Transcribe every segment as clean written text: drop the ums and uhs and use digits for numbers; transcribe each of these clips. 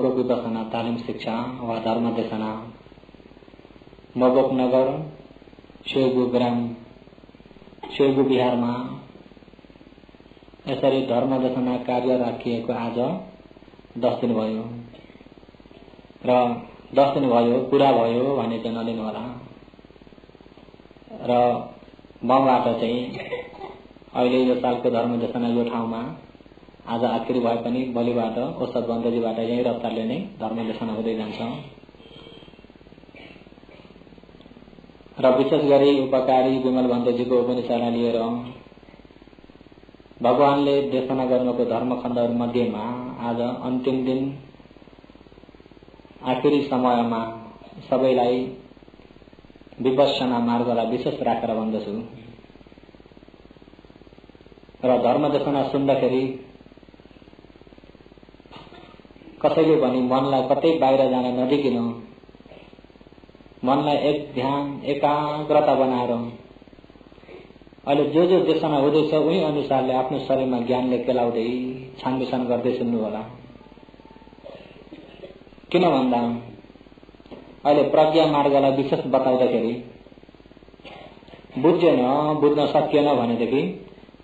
मगोक उपासना तालिम शिक्षा वा धर्म देशना मगोक नगर स्वेगु बिहारमा यसरी धर्म देशना कार्य राखिएको आज 10 दिन भयो र 10 दिन भयो पूरा भयो भने चाहिँ नलिनु होला र मबाट चाहिँ अहिले यो सालको धर्म देशना यो ठाउँमा आज आखिरी भए पनि भोलिबाट औषध बन्दजीबाट यही रफ्तारले नै धर्म देशना हुँदै जान्छ र विशेष गरी उपकारी विमल बन्दजीको उपनिषदलाई लिएर भगवानले देशना गर्नुको धर्मखण्डहरू मध्येमा आज अन्तिम दिन आखिरी समयमा सबैलाई विपश्यना मार्गलाई विशेष राखेर भन्दछु र धर्म देशना सुन्दाखेरि कसैले पनि मनलाई कतै बाहिर जान नदिकिन मनलाई एक ध्यान एकाग्रता बनाएर अहिले जो देशना हुँदैछ उही अनुसारले आफ्नो शरीरमा ज्ञानले केलाउँदै छानबिछान गर्दै सुन्नु होला किन भन्दा अहिले प्रज्ञा मार्गलाई विशेष बताउँदाखेरि बुझ्न सकिएन भनेदेखि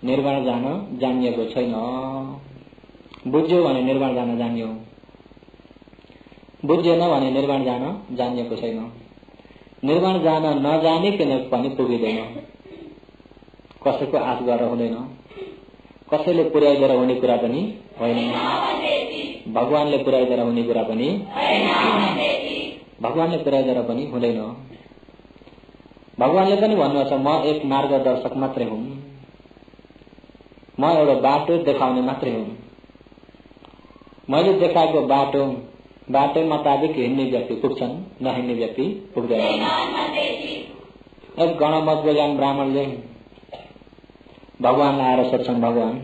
निर्वाण जान जानिएको छैन बुझ्यो भने निर्वाण जान जानियो बुझेन भने निर्वाण जान जानिएको छैन निर्वाण जान नजानिकन पनि पुगिँदैन कसैको आश गरेर हुँदैन कसैले पुर्याइदिएर हुने कुरा पनि होइन भगवानले पुर्याइदिएर हुने कुरा पनि भगवानले पुर्याइदिएर पनि हुँदैन भगवानले पनि भन्नुहुन्छ म एक मार्गदर्शक मात्रै हुँ म एउटा बाटो देखाउने मात्रै हुँ मैले देखाएको बाटो मुताबिक हिँड्ने व्यक्ति पुग्छन् नहिँड्ने व्यक्ति पुग्दैन एक गणमत ब्राह्मणले भगवानलाई आएर सोध्छन् भगवान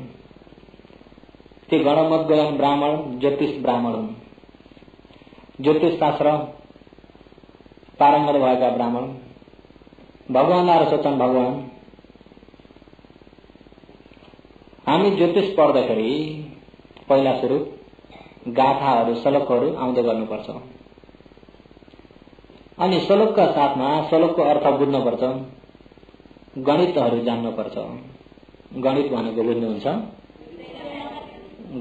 ती गणमत ब्राह्मण ज्योतिष ब्राह्मण हुन् ज्योतिष शास्त्र पारङ्गत भएका ब्राह्मण भगवानलाई आएर सोध्छन् भगवान हामी ज्योतिष पढ्दाखेरि पहिला सुरु गाथाहरू श्लोकहरू आउँदै गर्नुपर्छ अनि श्लोकका साथमा श्लोकको अर्थ बुझ्नुपर्छ गणितहरू जान्नुपर्छ गणित भनेको बुझ्नुहुन्छ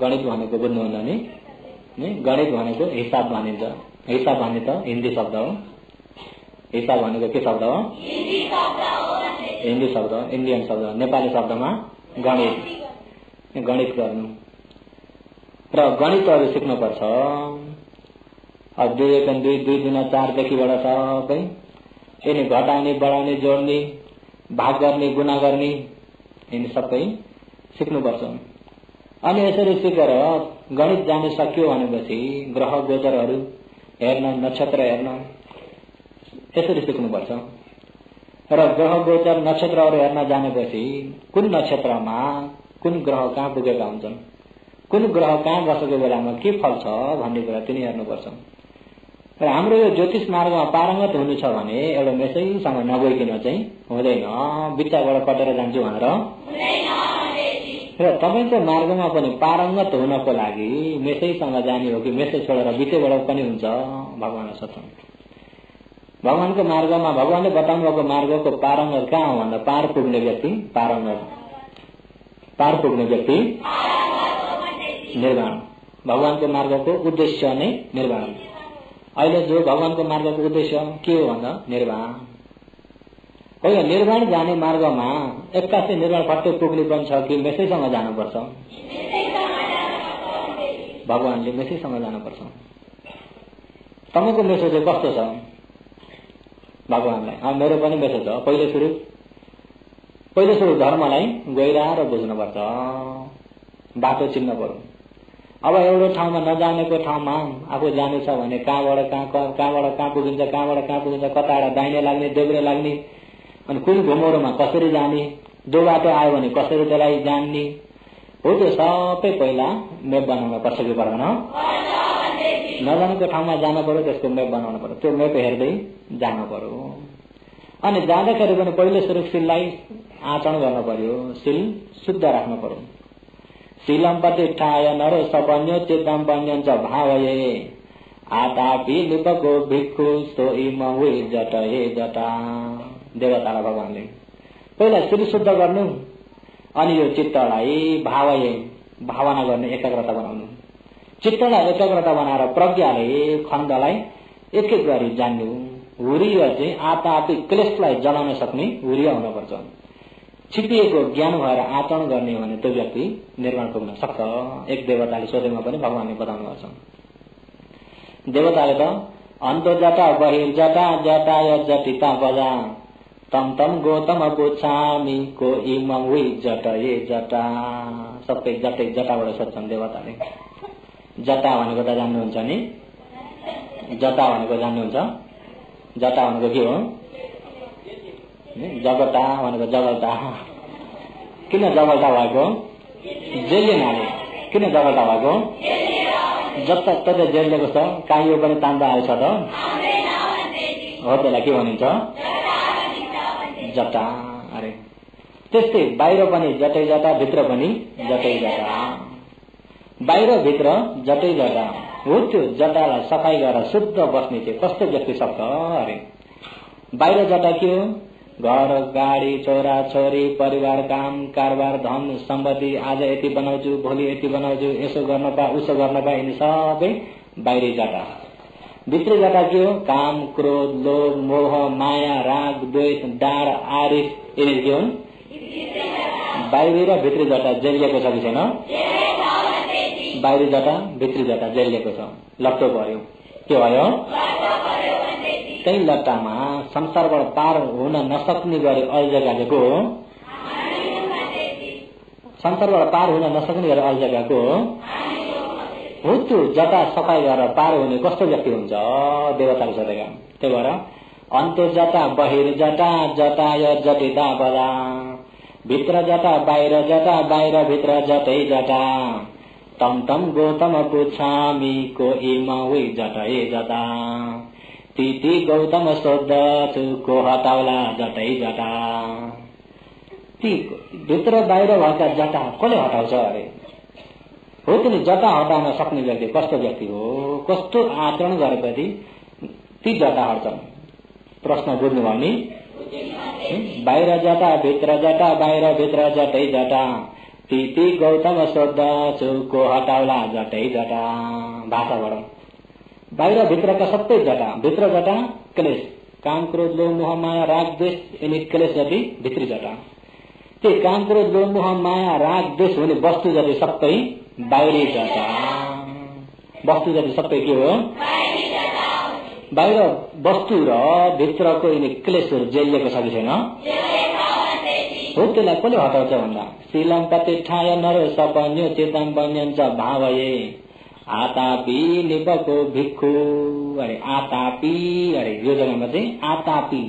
गणित भनेको बुझ्नुहुन्न नि गणित भनेको हिसाब भनिन्छ हिसाब भन्ने त हिन्दी शब्द हो हिसाब भनेको के शब्द हो हिन्दी शब्द इन्डियन शब्द नेपाली शब्दमा गणित गर्नु र गणितहरू सिक्नुपर्छ 2 × 2 2 × 4 देखिबाट सबै यिनी घटाउने बढाउने जोड्ने भाग गर्ने गुणा गर्ने यिनी सबै सिक्नुपर्छ अनि यसरी सिकेर गणित जान्न सक्यो भनेपछि ग्रह गोचरहरू हेर्न नक्षत्र हेर्न यसरी सिक्नुपर्छ र ग्रह गोचर नक्षत्रहरू हेर्न जानेपछि कुन नक्षत्रमा कुन ग्रह कहाँ पुगेका हुन्छन् कुन ग्रह कहाँ बसेको बेलामा के फल छ भन्ने कुरा पनि हेर्नुपर्छ र हाम्रो यो ज्योतिष मार्गमा पारङ्गत हुनु छ भने एउटा मेसैसँग नगइकन चाहिँ हुँदैन बिचाबाट कटेर जान्छु भनेर र तपाईको मार्गमा पनि पारङ्गत हुनको लागि मेसैसँग जाने हो कि मेसै छोडेर बिचैबाट पनि हुन्छ भगवानले सोध्छन् भगवानको मार्गमा भगवानले बताउनु भएको मार्गको पारङ्गत कहाँ हो भन्दा पार पुग्ने व्यक्ति निर्वाण भगवानको मार्गको उद्देश्य नै निर्वाण अहिले जो भगवानको मार्गको उद्देश्य के हो भन्दा निर्वाण हो यो निर्वाण जाने मार्गमा एक्कासी निर्वाण फट्टै पुग्ने पनि छ कि मेसैसँग जानुपर्छ भगवानले मेसैसँग जानुपर्छ तपाईको मेसो चाहिँ कस्तो छ भगवानलाई मेरो पनि मेसो छ पहिले सुरु धर्मलाई गहिराएर बुझ्नुपर्छ बाटो चिन्न पर्यो अब एउटा ठाउँमा नजानेको ठाउँमा आफू जानु छ भने कहाँबाट कहाँ पुगिन्छ कताबाट दाहिने लाग्ने देब्रे लाग्ने अनि कुन घुमौरोमा कसरी जाने दो बाटो आयो भने कसरी त्यसलाई जान्ने हो त्यो सबै पहिला मेप बनाउन पर्छ कि पर्दैन नजानेको ठाउँमा जानु पर्यो त्यसको मेप बनाउनु पर्यो त्यो मेप हेर्दै जानु पर्यो अनि जाँदाखेरि पनि पहिले सुरु सिललाई आचरण गर्न पर्यो सिल शुद्ध राख्नु पर्यो शीलम प्रतिष्ठाय नरो सपन्यो चित्तम पन्यञ्च भावये आतापी निपको भिक्खु सोही महुई जट हे जटा। देवतालाई भगवानले पहिला श्री शुद्ध गर्नु, अनि यो चित्तलाई भावना गर्ने, एकाग्रता बनाउनु। चित्तलाई एकाग्रता बनाएर प्रज्ञाले खण्डलाई एक एक गरी जान्नु। हुरिया चाहिँ आतापी क्लेशलाई जलाउन सक्ने हुरिया हुनुपर्छ। छिपिएको ज्ञान भएर आचरण गर्ने भने त्यो व्यक्ति निर्माण पुग्न सक्छ। एक देवताले सोधेमा पनि भगवानले बताउनु भएको छ। देवताले त अन्त जटा बहिर्जटा जटाय जटिता बजा तम तम गौतम पुच्छामी को इमहुई जट ये जटा। सबै जटै जटाबाट सोध्छन् देवताले। जटा भनेको त जान्नुहुन्छ नि? जटा भनेको जान्नुहुन्छ? जटा भनेको के हो? जगटा भनेको जगल्टा। किन जगल्टा भएको? जेलिनाले। किन जगल्टा भएको? जताततै जेलिएको छ, काइयो पनि तान्दा आउँछ त हो, त्यसलाई के भनिन्छ? जटा। अरे त्यस्तै बाहिर पनि जटै जटा, भित्र पनि जटै जटा। बाहिर भित्र जटै जटा हो। त्यो जटालाई सफाई गरेर शुद्ध बस्ने चाहिँ कस्तो व्यक्ति सक्छ? अरे बाहिर जटा के हो? घर गाडी छोरा छोरी परिवार काम कारोबार धन सम्पत्ति, आज यति बनाउँछु भोलि यति बनाउँछु, यसो गर्न पा उसो गर्न पा, यिनी सबै बाहिरी जटा। भित्री जटा के हो? काम क्रोध लोभ मोह माया राग द्वेष डाँड आरिस, यिनी के हुन्? बाहिरी र भित्री जटा जेलिएको छ कि छैन? बाहिरी जटा भित्री जटा जेलिएको छ, लट्टो पर्यो। के भयो? त्यही लट्टामा संसारबाट पार हुन नसक्ने गरी अल्झेको हो। संसारबाट पार हुन नसक्ने गरी अल्झेको हो। त्यो जटा सफाई गरेर पार हुने कस्तो व्यक्ति हुन्छ? देवताले सोधेका। त्यही भएर अन्त जटा बहिर जटा जटाय जटिता बला। भित्र जटा बाहिर जटा बाहिर भित्र जटै जटा। तम तम गौतम पुच्छामी को इमहुई जटै जटा। ती गौतम सोद्धछु को हटाउला जटै जटा। ती भित्र बाहिर भएका जटा कसले हटाउँछ? अरे हो त नि, जटा हटाउन सक्ने व्यक्ति कस्तो व्यक्ति हो? कस्तो आचरण गरेपछि ती जटा हट्छन्? प्रश्न बुझ्नुभयो नि? बाहिर जटा भित्र जटा बाहिर भित्र जटै जटा। ती गौतम सोद्धछु को हटाउला जटै जटा। भाषाबाट बाहिर भित्रका सबै जटा। भित्र जटा क्लेश काम क्रोध लोभ मोह माया राग द्वेष, यिनी क्लेश जति भित्री जटा। त्यो काम क्रोध लोभ मोह माया राग द्वेष हुने वस्तु जति सबै बाहिरी जटा। वस्तु जति सबै के हो? बाहिर वस्तु र भित्रको यिनी क्लेशहरू जेलिएको छ कि छैन? हो। त्यसलाई कसले हटाउँछ भन्दा शीलम प्रतिष्ठाय नरो सपन्यो चेतन बन्यन्छ भावये आतापी निपको भिक्खु। अरे आतापी, अरे यो जग्गामा चाहिँ आतापी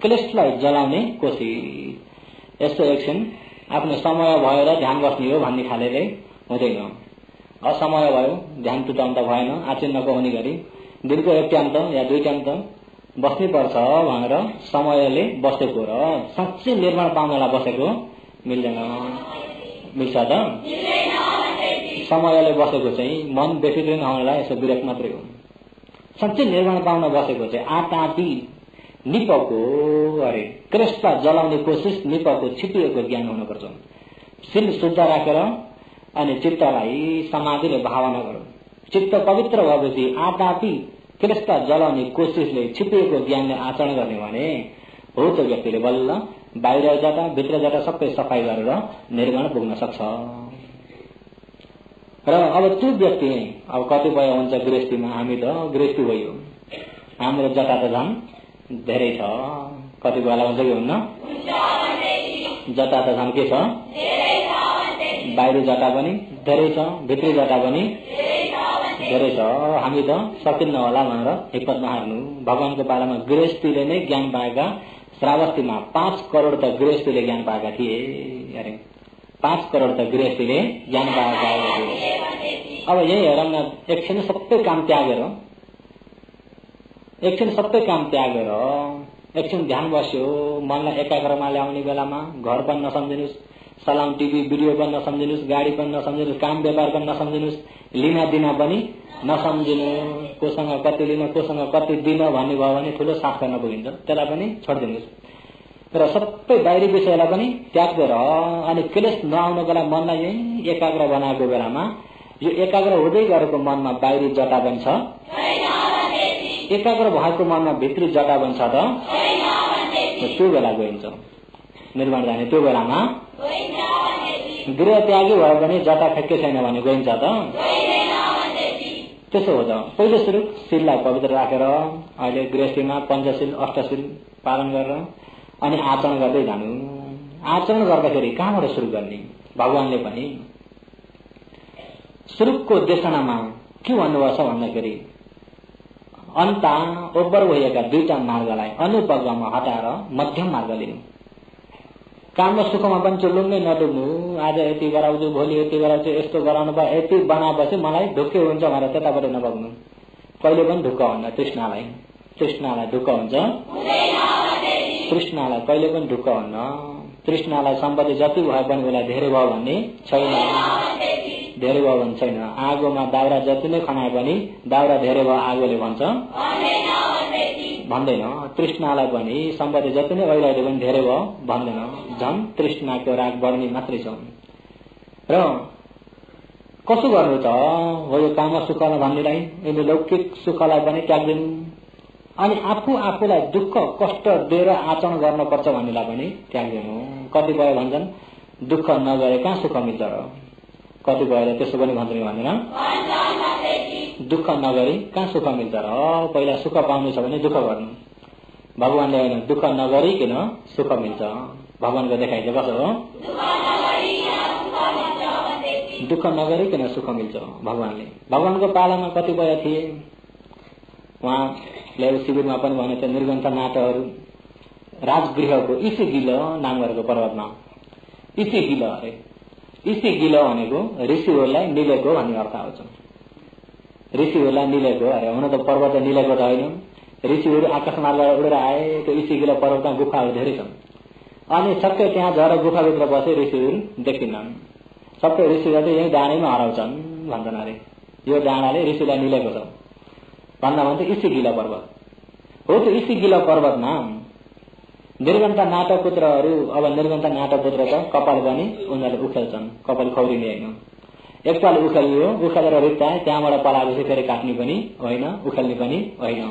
क्लेशलाई जलाउने कोसिस। यस्तो एकछिन आफ्नो समय भयो र ध्यान बस्ने हो भन्ने खाले हुँदैन। असमय भयो ध्यान टुटाउनु त भएन। आचिन्नको हुने गरी दिनको एक टाइम त या दुई टाइम त बस्नै पर्छ भनेर समयले बसेको र साँच्चै निर्माण पाउनलाई बसेको मिल्दैन। मिल्छ त? समयले बसेको चाहिँ मन व्यतिक्रिय हुनलाई यसो विरक्त मात्रै हो। साँच्चै निर्माण पाउन बसेको चाहिँ आतापी निपको, अरे क्लेशलाई जलाउने कोसिस, निपको छिपिएको ज्ञान हुनुपर्छ। शील शुद्ध राखेर अनि चित्तलाई समाधिले भावना गरौँ। चित्त पवित्र भएपछि आतापी क्लेशलाई जलाउने कोसिसले छिपिएको ज्ञानले आचरण गर्ने भने हो त्यो व्यक्तिले बल्ल बाहिर जटा भित्र जटा सबै सफाई गरेर निर्माण पुग्न सक्छ। र अब त्यो व्यक्ति अब कतिपय हुन्छ गृहस्थीमा, हामी त गृहस्थी भयो, हाम्रो जटा त झन् धेरै छ। कति बेला हुन्छ कि हुन्न? जटा त झन् के छ? बाहिरी जटा पनि धेरै छ, भित्री जटा पनि धेरै छ। हामी त सकिन्न होला भनेर हिम्मत नहार्नु। भगवानको पालामा गृहस्थीले नै ज्ञान पाएका, श्रावस्तीमा 5 करोड त गृहस्थीले ज्ञान पाएका थिए। अरे 5 करोड त गृहस्थीले ज्ञान पाएका थिए। अब यही हेरौँ न, एकछिन सबै काम त्यागेर, एकछिन ध्यान बस्यो, मनलाई एकाग्रमा ल्याउने बेलामा घर पनि नसम्झिनुहोस्, सलाम टिभी भिडियो पनि नसम्झिनुहोस्, गाडी पनि नसम्झिनुहोस्, काम व्यापार पनि नसम्झिनुहोस्, लिना दिना पनि नसम्झिनु, कोसँग कति लिन कोसँग कति दिन भन्ने भयो भने ठुलो साथ गर्न पुगिन्छ। त्यसलाई पनि छोडिदिनुहोस् र सबै बाहिरी विषयलाई पनि त्यागेर अनि क्लेश नआउनको लागि मनलाई यही एकाग्र बनाएको बेलामा यो एकाग्र हुँदै गरेको मनमा बाहिरी जटा बन्छ, एकाग्र भएको मनमा भित्री जटा बन्छ त त्यो बेला गइन्छ निर्माण जाने। त्यो बेलामा गृह त्यागी भयो भने जटा ठेक्कै छैन भने गइन्छ त त्यसो हो त। पहिलो सुरु शीललाई पवित्र राखेर अहिले गृहस्थीमा पञ्चशील अष्टशील पालन गरेर अनि आचरण गर्दै जानु। आचरण गर्दाखेरि कहाँबाट सुरु गर्ने? भगवानले पनि सुरुको देशनामा के भन्नुभएको छ भन्दाखेरि अन्ता ओब्बर भएका दुईटा मार्गलाई अनुपगमा हटाएर मध्यम मार्ग लिनु। काममा सुखमा पनि चुल्लुङ्गै नडुब्नु, आज यति गराउँछु भोलि यति गराउँछु यस्तो गराउनु भयो यति बनाएपछि मलाई ढुक्कै हुन्छ भनेर त्यताबाट नबग्नु। कहिले पनि ढुक्क हुन्न तृष्णालाई, तृष्णालाई ढुक्क हुन्छ, तृष्णालाई कहिले पनि ढुक्क हुन्न। तृष्णालाई सम्पत्ति जति भए पनि उसलाई धेरै भयो भन्ने छैन, धेरै भयो भन्ने छैन। आगोमा दाउरा जति नै खनाए पनि दाउरा धेरै भयो आगोले भन्छ भन्दैन। तृष्णालाई पनि सम्पत्ति जति नै भइरहेको पनि धेरै भयो भन्दैन, झन् तृष्णाको राग बढ्ने मात्रै छ। र कसो गर्नु त हो यो काम सुखलाई भन्नेलाई, यिनी लौकिक सुखलाई पनि त्याग्दिनु अनि आफूलाई दुःख कष्ट दिएर आचरण गर्नुपर्छ भन्नेलाई पनि त्याग्दिनु। कति भयो भन्छन् दुःख नगरे कहाँ सुख मिल्छ र, कति भएर त्यसो पनि भन्छन् भनेर दुःख नगरी कहाँ सुख मिल्छ र, पहिला सुख पाउनु छ भने दुःख गर्नु। भगवानले होइन दुःख नगरिकन सुख मिल्छ। भगवानको देखाइ चाहिँ कसो हो? दुःख नगरिकन सुख मिल्छ भगवानले। भगवानको पालामा कति भए थिए उहाँले शिविरमा पनि भनेको थियो निर्गन्थ नाटहरू राजगृहको इसिगिल नाम गरेको पर्वतमा इसिगिल अरे इसिगिल भनेको ऋषिहरूलाई निलेको भन्ने अर्थ आउँछ। ऋषिहरूलाई निलेको अरे हुन त पर्वत निलेको त होइन, ऋषिहरू आकाशमार्गबाट उडेर आए। त्यो इसिगिल पर्वतमा गुफाहरू धेरै छन् अनि सबै त्यहाँ झर गुफाभित्र बसे ऋषिहरू देखिन्नन्। सबै ऋषिहरू चाहिँ यही डाँडैमा हराउँछन् भन्छन् अरे यो डाँडाले ऋषिलाई निलेको छ भन्दा भन्छ इसिगिल पर्वत हो। त्यो इसिगिल पर्वतमा निर्गन्थ नाटपुत्रहरू, अब निर्गन्थ नाटपुत्र त कपाल पनि उनीहरूले उखेल्छन्, कपाल खौरिने होइन। एकताल उखेलियो, उखेलेर रित्ताए त्यहाँबाट पलाएपछि फेरि काट्ने पनि होइन उखेल्ने पनि होइन।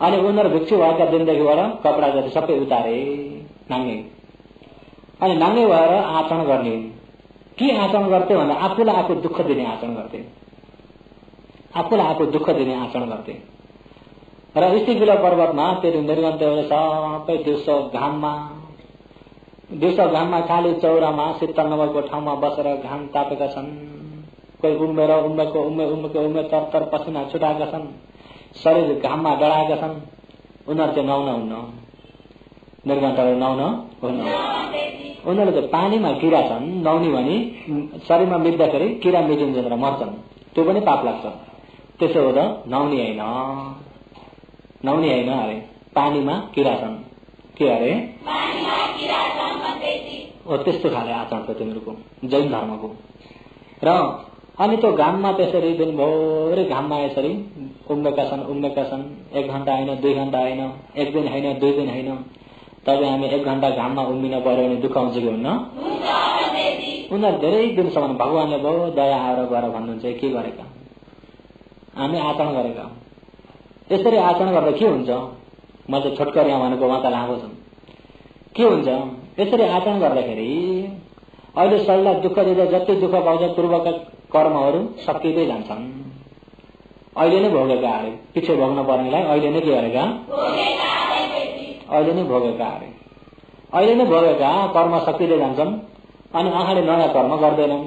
अनि उनीहरू भिक्षु भएका दिनदेखिबाट कपडा जति सबै उतारे नाङ्गे अनि नाङ्गे भएर आचरण गर्ने। के आचरण गर्थे भन्दा आफूलाई आफू दुःख दिने आचरण गर्थे, आफूलाई आफू दुःख दिने आचरण गर्थे। र इसिगिल पर्वतमा त्यो निर्गन्थहरू सबै दिउँसो घाममा खाली चौरामा शीतल नभएको ठाउँमा बसेर घाम तापेका छन्। कोही उम्मेको तर पसिना छुटाएका छन्, शरीर घाममा डढाएका छन्। उनीहरू चाहिँ नुहाउन हुन्न, निर्गन्थहरू नुहाउन हुन्न। उनीहरू चाहिँ पानीमा किरा छन्, नुहाउने भने शरीरमा मिच्दाखेरि किरा मिचिन्छ र मर्छन्, त्यो पनि पाप लाग्छ। त्यसो हो त नुहाउने होइन, नुहाउने होइन अरे पानीमा किरा छन् के अरे हो। त्यस्तो खाले आचरण छ तिमीहरूको जैन धर्मको। र अनि त्यो घाममा त्यसरी दिनभरि घाममा यसरी उम्मेका छन्। 1 घण्टा होइन 2 घण्टा होइन, 1 दिन होइन 2 दिन होइन। तपाईँ हामी 1 घण्टा घाममा उम्मिन पर्यो भने दुःख हुन्छ कि हुन्न? उनीहरू धेरै दिनसम्म भगवानले बहुत दया आएर गएर भन्नुहुन्छ के गरेका हामी आचरण गरेका। यसरी आचरण गर्दा के हुन्छ? म चाहिँ छोटकरिया भनेको उहाँ त लामो छन्। के हुन्छ यसरी आचरण गर्दाखेरि? अहिले शरीरलाई दुःख दिँदा जति दुःख पाउँछ पूर्वका कर्महरू सकिँदै जान्छन्। अहिले नै भोगेका अरे, पछि भोग्न पर्नेलाई अहिले नै के गरेका? अहिले नै भोगेका अरे, अहिले नै भोगेका कर्म सकिँदै जान्छन्। अनि अगाडि नयाँ कर्म गर्दैनन्।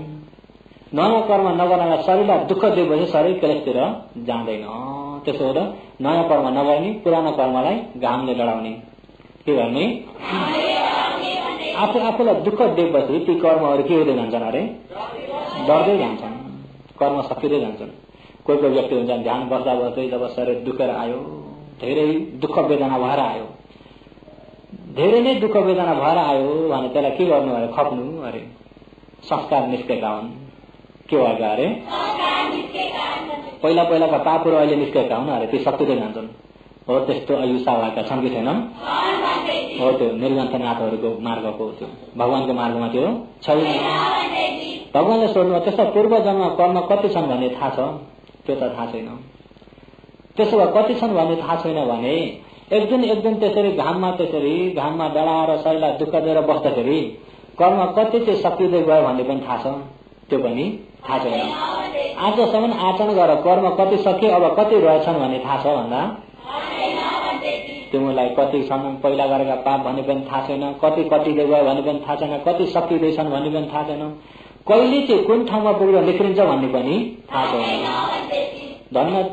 नयाँ कर्म नगर्नलाई शरीरलाई दुःख दिएपछि शरीर क्लेशतिर जाँदैन। त्यसो हो त नयाँ कर्म नगर्ने, पुरानो कर्मलाई घामले लडाउने। के गर्ने? आफूलाई दुःख दिएपछि ती कर्महरू के हुँदै जान्छन् अरे? डढ्दै जान्छन्, कर्म सकिँदै जान्छन्। कोही व्यक्ति हुन्छ ध्यान बस्दा बस्दै जब शरीर दुखेर आयो, धेरै दुःख वेदना भएर आयो, धेरै नै दुःख वेदना भएर आयो भने त्यसलाई के गर्नु अरे? खप्नु अरे। संस्कार निस्केका हुन्, के भएका अरे पहिला पहिलाका पापहरू अहिले निस्केका हुन् अरे ती सकिँदै जान्छन्। हो त्यस्तो अयुषा भएका छन् कि छैनन्? हो त्यो निर्गन्थनाथहरूको मार्गको त्यो भगवानको मार्गमा त्यो छैन। भगवानले सोध्नु त्यस्ता पूर्व जन्म कर्म कति छन् भन्ने थाहा छ? त्यो त थाहा छैन। त्यसो भए कति छन् भन्ने थाहा छैन भने एक दिन त्यसरी घाममा डढाएर शरीरलाई दुःख दिएर बस्दाखेरि कर्म कति चाहिँ सकिँदै गयो भन्ने पनि थाहा छ? त्यो पनि थाहा छैन। आजसम्म आचरण गरेर कर्म कति सके अब कति रहेछन् भन्ने थाहा छ भन्दा तिमीलाई कति छन् पहिला गरेका पाप भन्ने पनि थाहा छैन, कतिले गयो भन्ने पनि थाहा छैन, कति सकिँदैछन् भन्ने पनि थाहा छैन, कहिले चाहिँ कुन ठाउँमा पुगेर निक्रिन्छ भन्ने पनि थाहा छैन। धन्य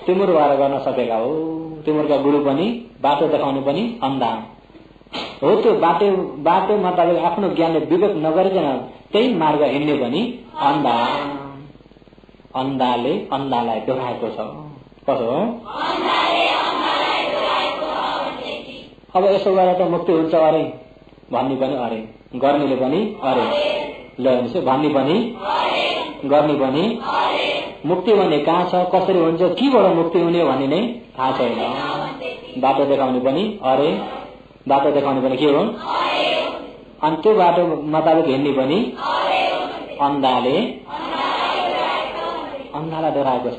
तिम्रो भएर गर्न सकेका हो। तिम्रोका गुरु पनि बाटो देखाउनु पनि अन्धा हो। त्यो बाटो मतलब आफ्नो ज्ञानले विवेक नगरिकन त्यही मार्ग हिँड्ने पनि अन्धा। अन्धाले अन्धालाई दोहोऱ्याएको छ। कसो हो? अब यसो गरेर त मुक्ति हुन्छ अरे भन्ने पनि अरे, गर्नेले पनि अरे, ल भन्ने पनि गर्ने पनि। मुक्ति भन्ने कहाँ छ, कसरी हुन्छ, केबाट मुक्ति हुने भन्ने नै थाहा छैन। बाटो देखाउने पनि अरे, बाटो देखाउने पनि के हो? अनि त्यो बाटो मुताबिक हिँड्ने पनि अन्धालाई डराएको छ।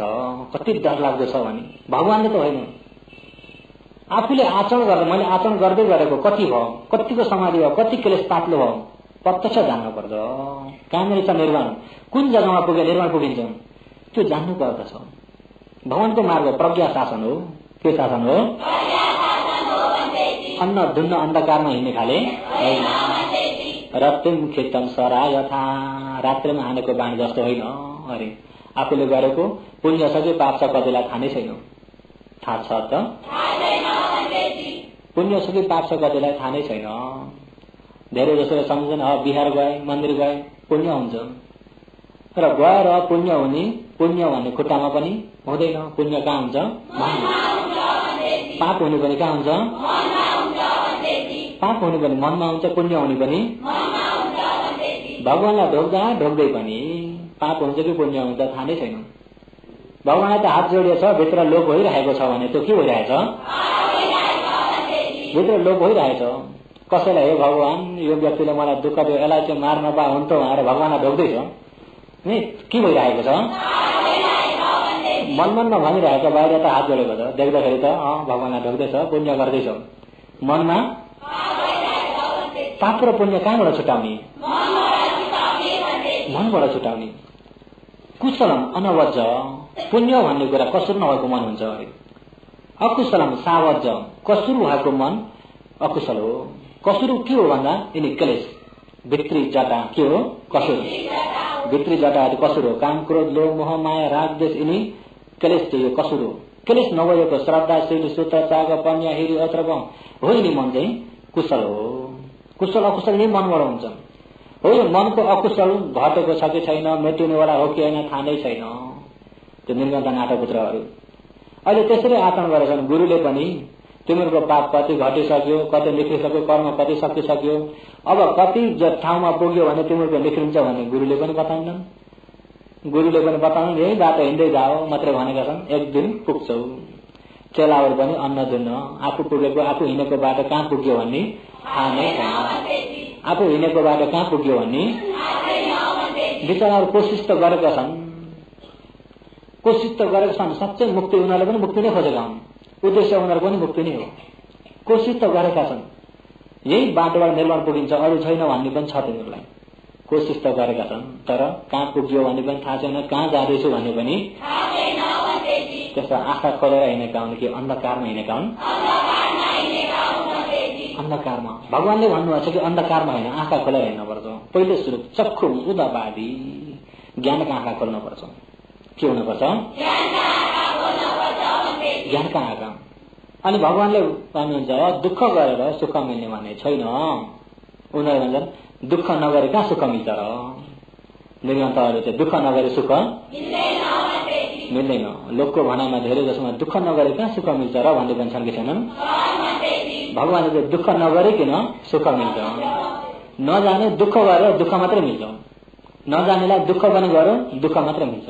कति डर लाग्दो छ भने भगवानले त होइन, आफूले आचरण गरेर मैले आचरण गर्दै गरेको कति भयो, कतिको समाधि भयो, कति क्लेश पातलो भयो प्रत्यक्ष जान्नु पर्छ। कहाँनिर छ निर्वाण, कुन जग्गामा पुगे निर्वाण पुगिन्छ त्यो जान्नु पर्दछ। भगवानको मार्ग प्रज्ञा शासन हो। के शासन हो? अन्न धुन्न अन्धकारमा हिँड्ने खाले होइन। रत्तिम खेतम सरा यथा, रात्रिमा हानेको बाण जस्तो होइन अरे। आफूले गरेको पुण्य छ कि पाप छ कतिलाई थाहा नै छैन। थाहा छ त? पुण्य छ कि पाप छ कतिलाई थाहा नै छैन। धेरै जसोले सम्झन् बिहार गए मन्दिर गए पुण्य हुन्छ, र गएर पुण्य हुने, पुण्य भन्ने खुट्टामा पनि हुँदैन। पुण्य कहाँ हुन्छ? पाप हुने पनि कहाँ हुन्छ? पाप हुने पनि मनमा हुन्छ, पुण्य हुने पनि। भगवानलाई ढोक्दै पनि पाप हुन्छ कि पुण्य हुन्छ थाहा नै छैन। भगवानलाई त हात जोडिएको छ, भित्र लोभ भइरहेको छ भने त्यो के भइरहेछ? भित्र लोभ भइरहेछ। कसैलाई हे भगवान यो व्यक्तिले मलाई दुःख दियो, यसलाई चाहिँ मार्न पा हुन्थ्यो भनेर भगवानलाई ढोक्दैछ नि। के भइरहेको छ? मनमनमा भनिरहेको, बाहिर त हात जोडेको छ, देख्दाखेरि त भगवानलाई ढोक्दैछ, पुण्य गर्दैछ। मनमा पाप र पुण्य कहाँबाट छुटाउने? मनबाट छुटाउने। कुशलम अनवज, पुण्य भन्ने कुरा कसुर नभएको मन हुन्छ अरे। अकुशलम सावज, कसुर भएको मन अकुशल हो। कसुर के हो भन्दा यिनी क्लेश, भित्री जटा के हो? कसुर। भित्री जटा कसुर हो। काम क्रोध लोभ मोह माया राग द्वेष यिनी क्लेश चाहिँ कसुर हो। क्लेश नभएको श्रद्धा शील सूत्र त्याग पन्या हिरी अत्रव हो, यिनी मन चाहिँ कुशल हो। कुशल अकुशल यही मनबाट हुन्छ हो। मनको अकुशल घटेको छ कि छैन, मेटिनेवाला हो कि होइन थाहा नै छैन। त्यो निर्गन्थ नाटपुत्रहरू अहिले त्यसरी आचरण गरेछन्। गुरुले पनि तिमीहरूको पाप कति घटिसक्यो, कति निक्लिसक्यो, कर्म कति सकिसक्यो, अब कति ठाउँमा पुग्यो भने तिमीहरूको निक्लिन्छ भन्ने गुरुले पनि बताउँछन्। गुरुले पनि बताउनु यही बाटो हिँड्दै जाओ मात्रै भनेका छन्। एक दिन पुग्छौ। चेलाहरू पनि अन्न धुन्न, आफू पुगेको आफू हिँडेको बाटो कहाँ पुग्यो भन्ने थाहा नै छैन। आफू हिँडेको बाटो कहाँ पुग्यो भन्ने विचारहरू कोसिस त गरेका छन्, कोसिस त गरेका छन्। सच्चै मुक्ति उनीहरूले पनि मुक्ति नै खोजेका हुन्, उद्देश्य उनीहरू पनि मुक्ति नै हो। कोसिस त गरेका छन्, यही बाटोबाट निर्माण पुगिन्छ अरू छैन भन्ने पनि छ तिनीहरूलाई। कोसिस त गरेका छन्, तर कहाँ पुग्यो भन्ने पनि थाहा छैन, कहाँ जाँदैछु भन्ने पनि। त्यसो आँखा खोलेर हिँडेका हुन् कि अन्धकारमा हिँडेका हुन्? अन्धकारमा। भगवानले भन्नुभएको छ कि अन्धकारमा होइन, आँखा खोलेर हिँड्नुपर्छ। पहिले सुरु चक्षु उदपादी, ज्ञानका आँखा खोल्नुपर्छ। के हुनुपर्छ? ज्ञानका आँखा। अनि भगवानले भन्नुहुन्छ दुःख गरेर सुख मिल्ने भन्ने छैन। उनीहरू भन्छन् दुःख नगरे कहाँ सुख मिल्छ र? निर्गन्थहरू चाहिँ दुःख नगरे सुख मिल्दैन। लोकको भनाइमा धेरै जसोमा दुःख नगरे कहाँ सुख मिल्छ र भन्ने भन्छन् कि छैनन्? भगवानले चाहिँ दुःख नगरिकन सुख मिल्छ। नजाने दुःख गरेर दुःख मात्रै मिल्छ। नजान्नेलाई दुःख पनि गरौं दुःख मात्र मिल्छ,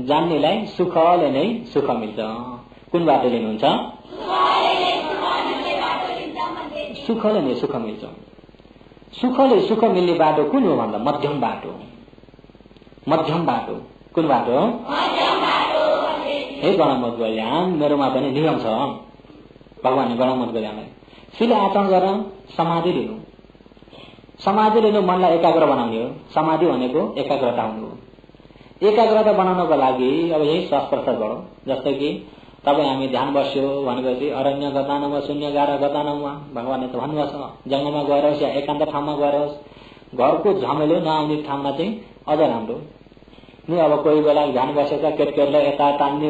जान्नेलाई सुखले नै सुख मिल्छ। कुन बाटो लिनुहुन्छ? सुखले नै सुख मिल्छ। सुखले सुख मिल्ने बाटो कुन हो भन्दा मध्यम बाटो। मध्यम बाटो कुन बाटो? हे गणमत गल्याम, मेरोमा पनि नियम छ। भगवानले गणमत गल्यामलाई सिले आचरण गर, समाधि लिनु। समाधि लिनु मनलाई एकाग्र बनाउने हो। समाधि भनेको एकाग्रता हुनु हो। एकाग्रता बनाउनको लागि अब यही श्वास प्रश्वास गरौं। जस्तै कि तपाईँ हामी ध्यान बस्यो भनेपछि अरण्य गतानमा शून्य गारा गतानमा भगवानले त भन्नुभएको छ, जंगलमा गएर होस् या एकान्त ठाउँमा गएर होस्, घरको झमेलो नआउने ठाउँमा चाहिँ अझ राम्रो। नि अब कोही बेला ध्यान बसेका केटकेटलाई यता तान्ने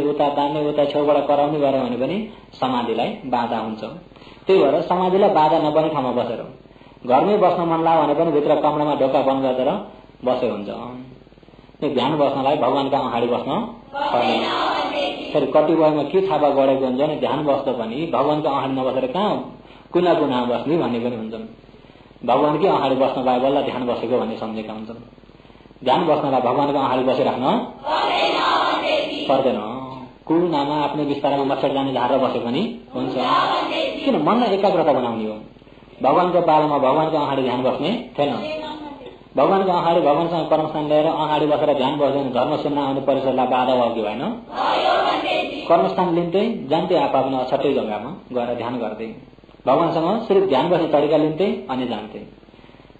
उता छेउबाट कराउने गऱ्यो भने पनि समाधिलाई बाधा हुन्छ। त्यही भएर समाधिलाई बाधा नपर्ने ठाउँमा बसेर, घरमै बस्न मन लाग्यो भने पनि भित्र कमरामा ढोका बन्द गरेर बसे हुन्छ। ध्यान बस्नलाई भगवानका अगाडि बस्न पर्दैन। फेरि कतिपयमा के थापा गढेको हुन्छ भने ध्यान बस्दा पनि भगवानका अगाडि नबसेर कहाँ कुना कुनामा बस्ने भन्ने पनि हुन्छन्। भगवानकै अगाडि बस्न पाए बल्ल ध्यान बसेको भन्ने सम्झेका हुन्छन्। ध्यान बस्नलाई भगवानको अगाडि बसिराख्न पर्दैन। कुनामा आफ्नो बिस्तारामा मच्छर जाने झारेर बसे पनि हुन्छ। किन? मनलाई एकाग्रता बनाउने हो। भगवानको पालामा भगवानको अगाडि ध्यान बस्ने थिएन। भगवानको अगाडि भगवानसँग कर्मस्थान लिएर अगाडि बसेर ध्यान बस्दैन, धर्म सुन्न आउने परिसरलाई बाधा भयो कि भएन? कर्मस्थान लिन्थे, जान्थे आफ्नो अछट्टै जग्गामा गएर ध्यान गर्थे। भगवानसँग सिर्फ ध्यान बस्ने तरिका लिन्थे अनि जान्थे।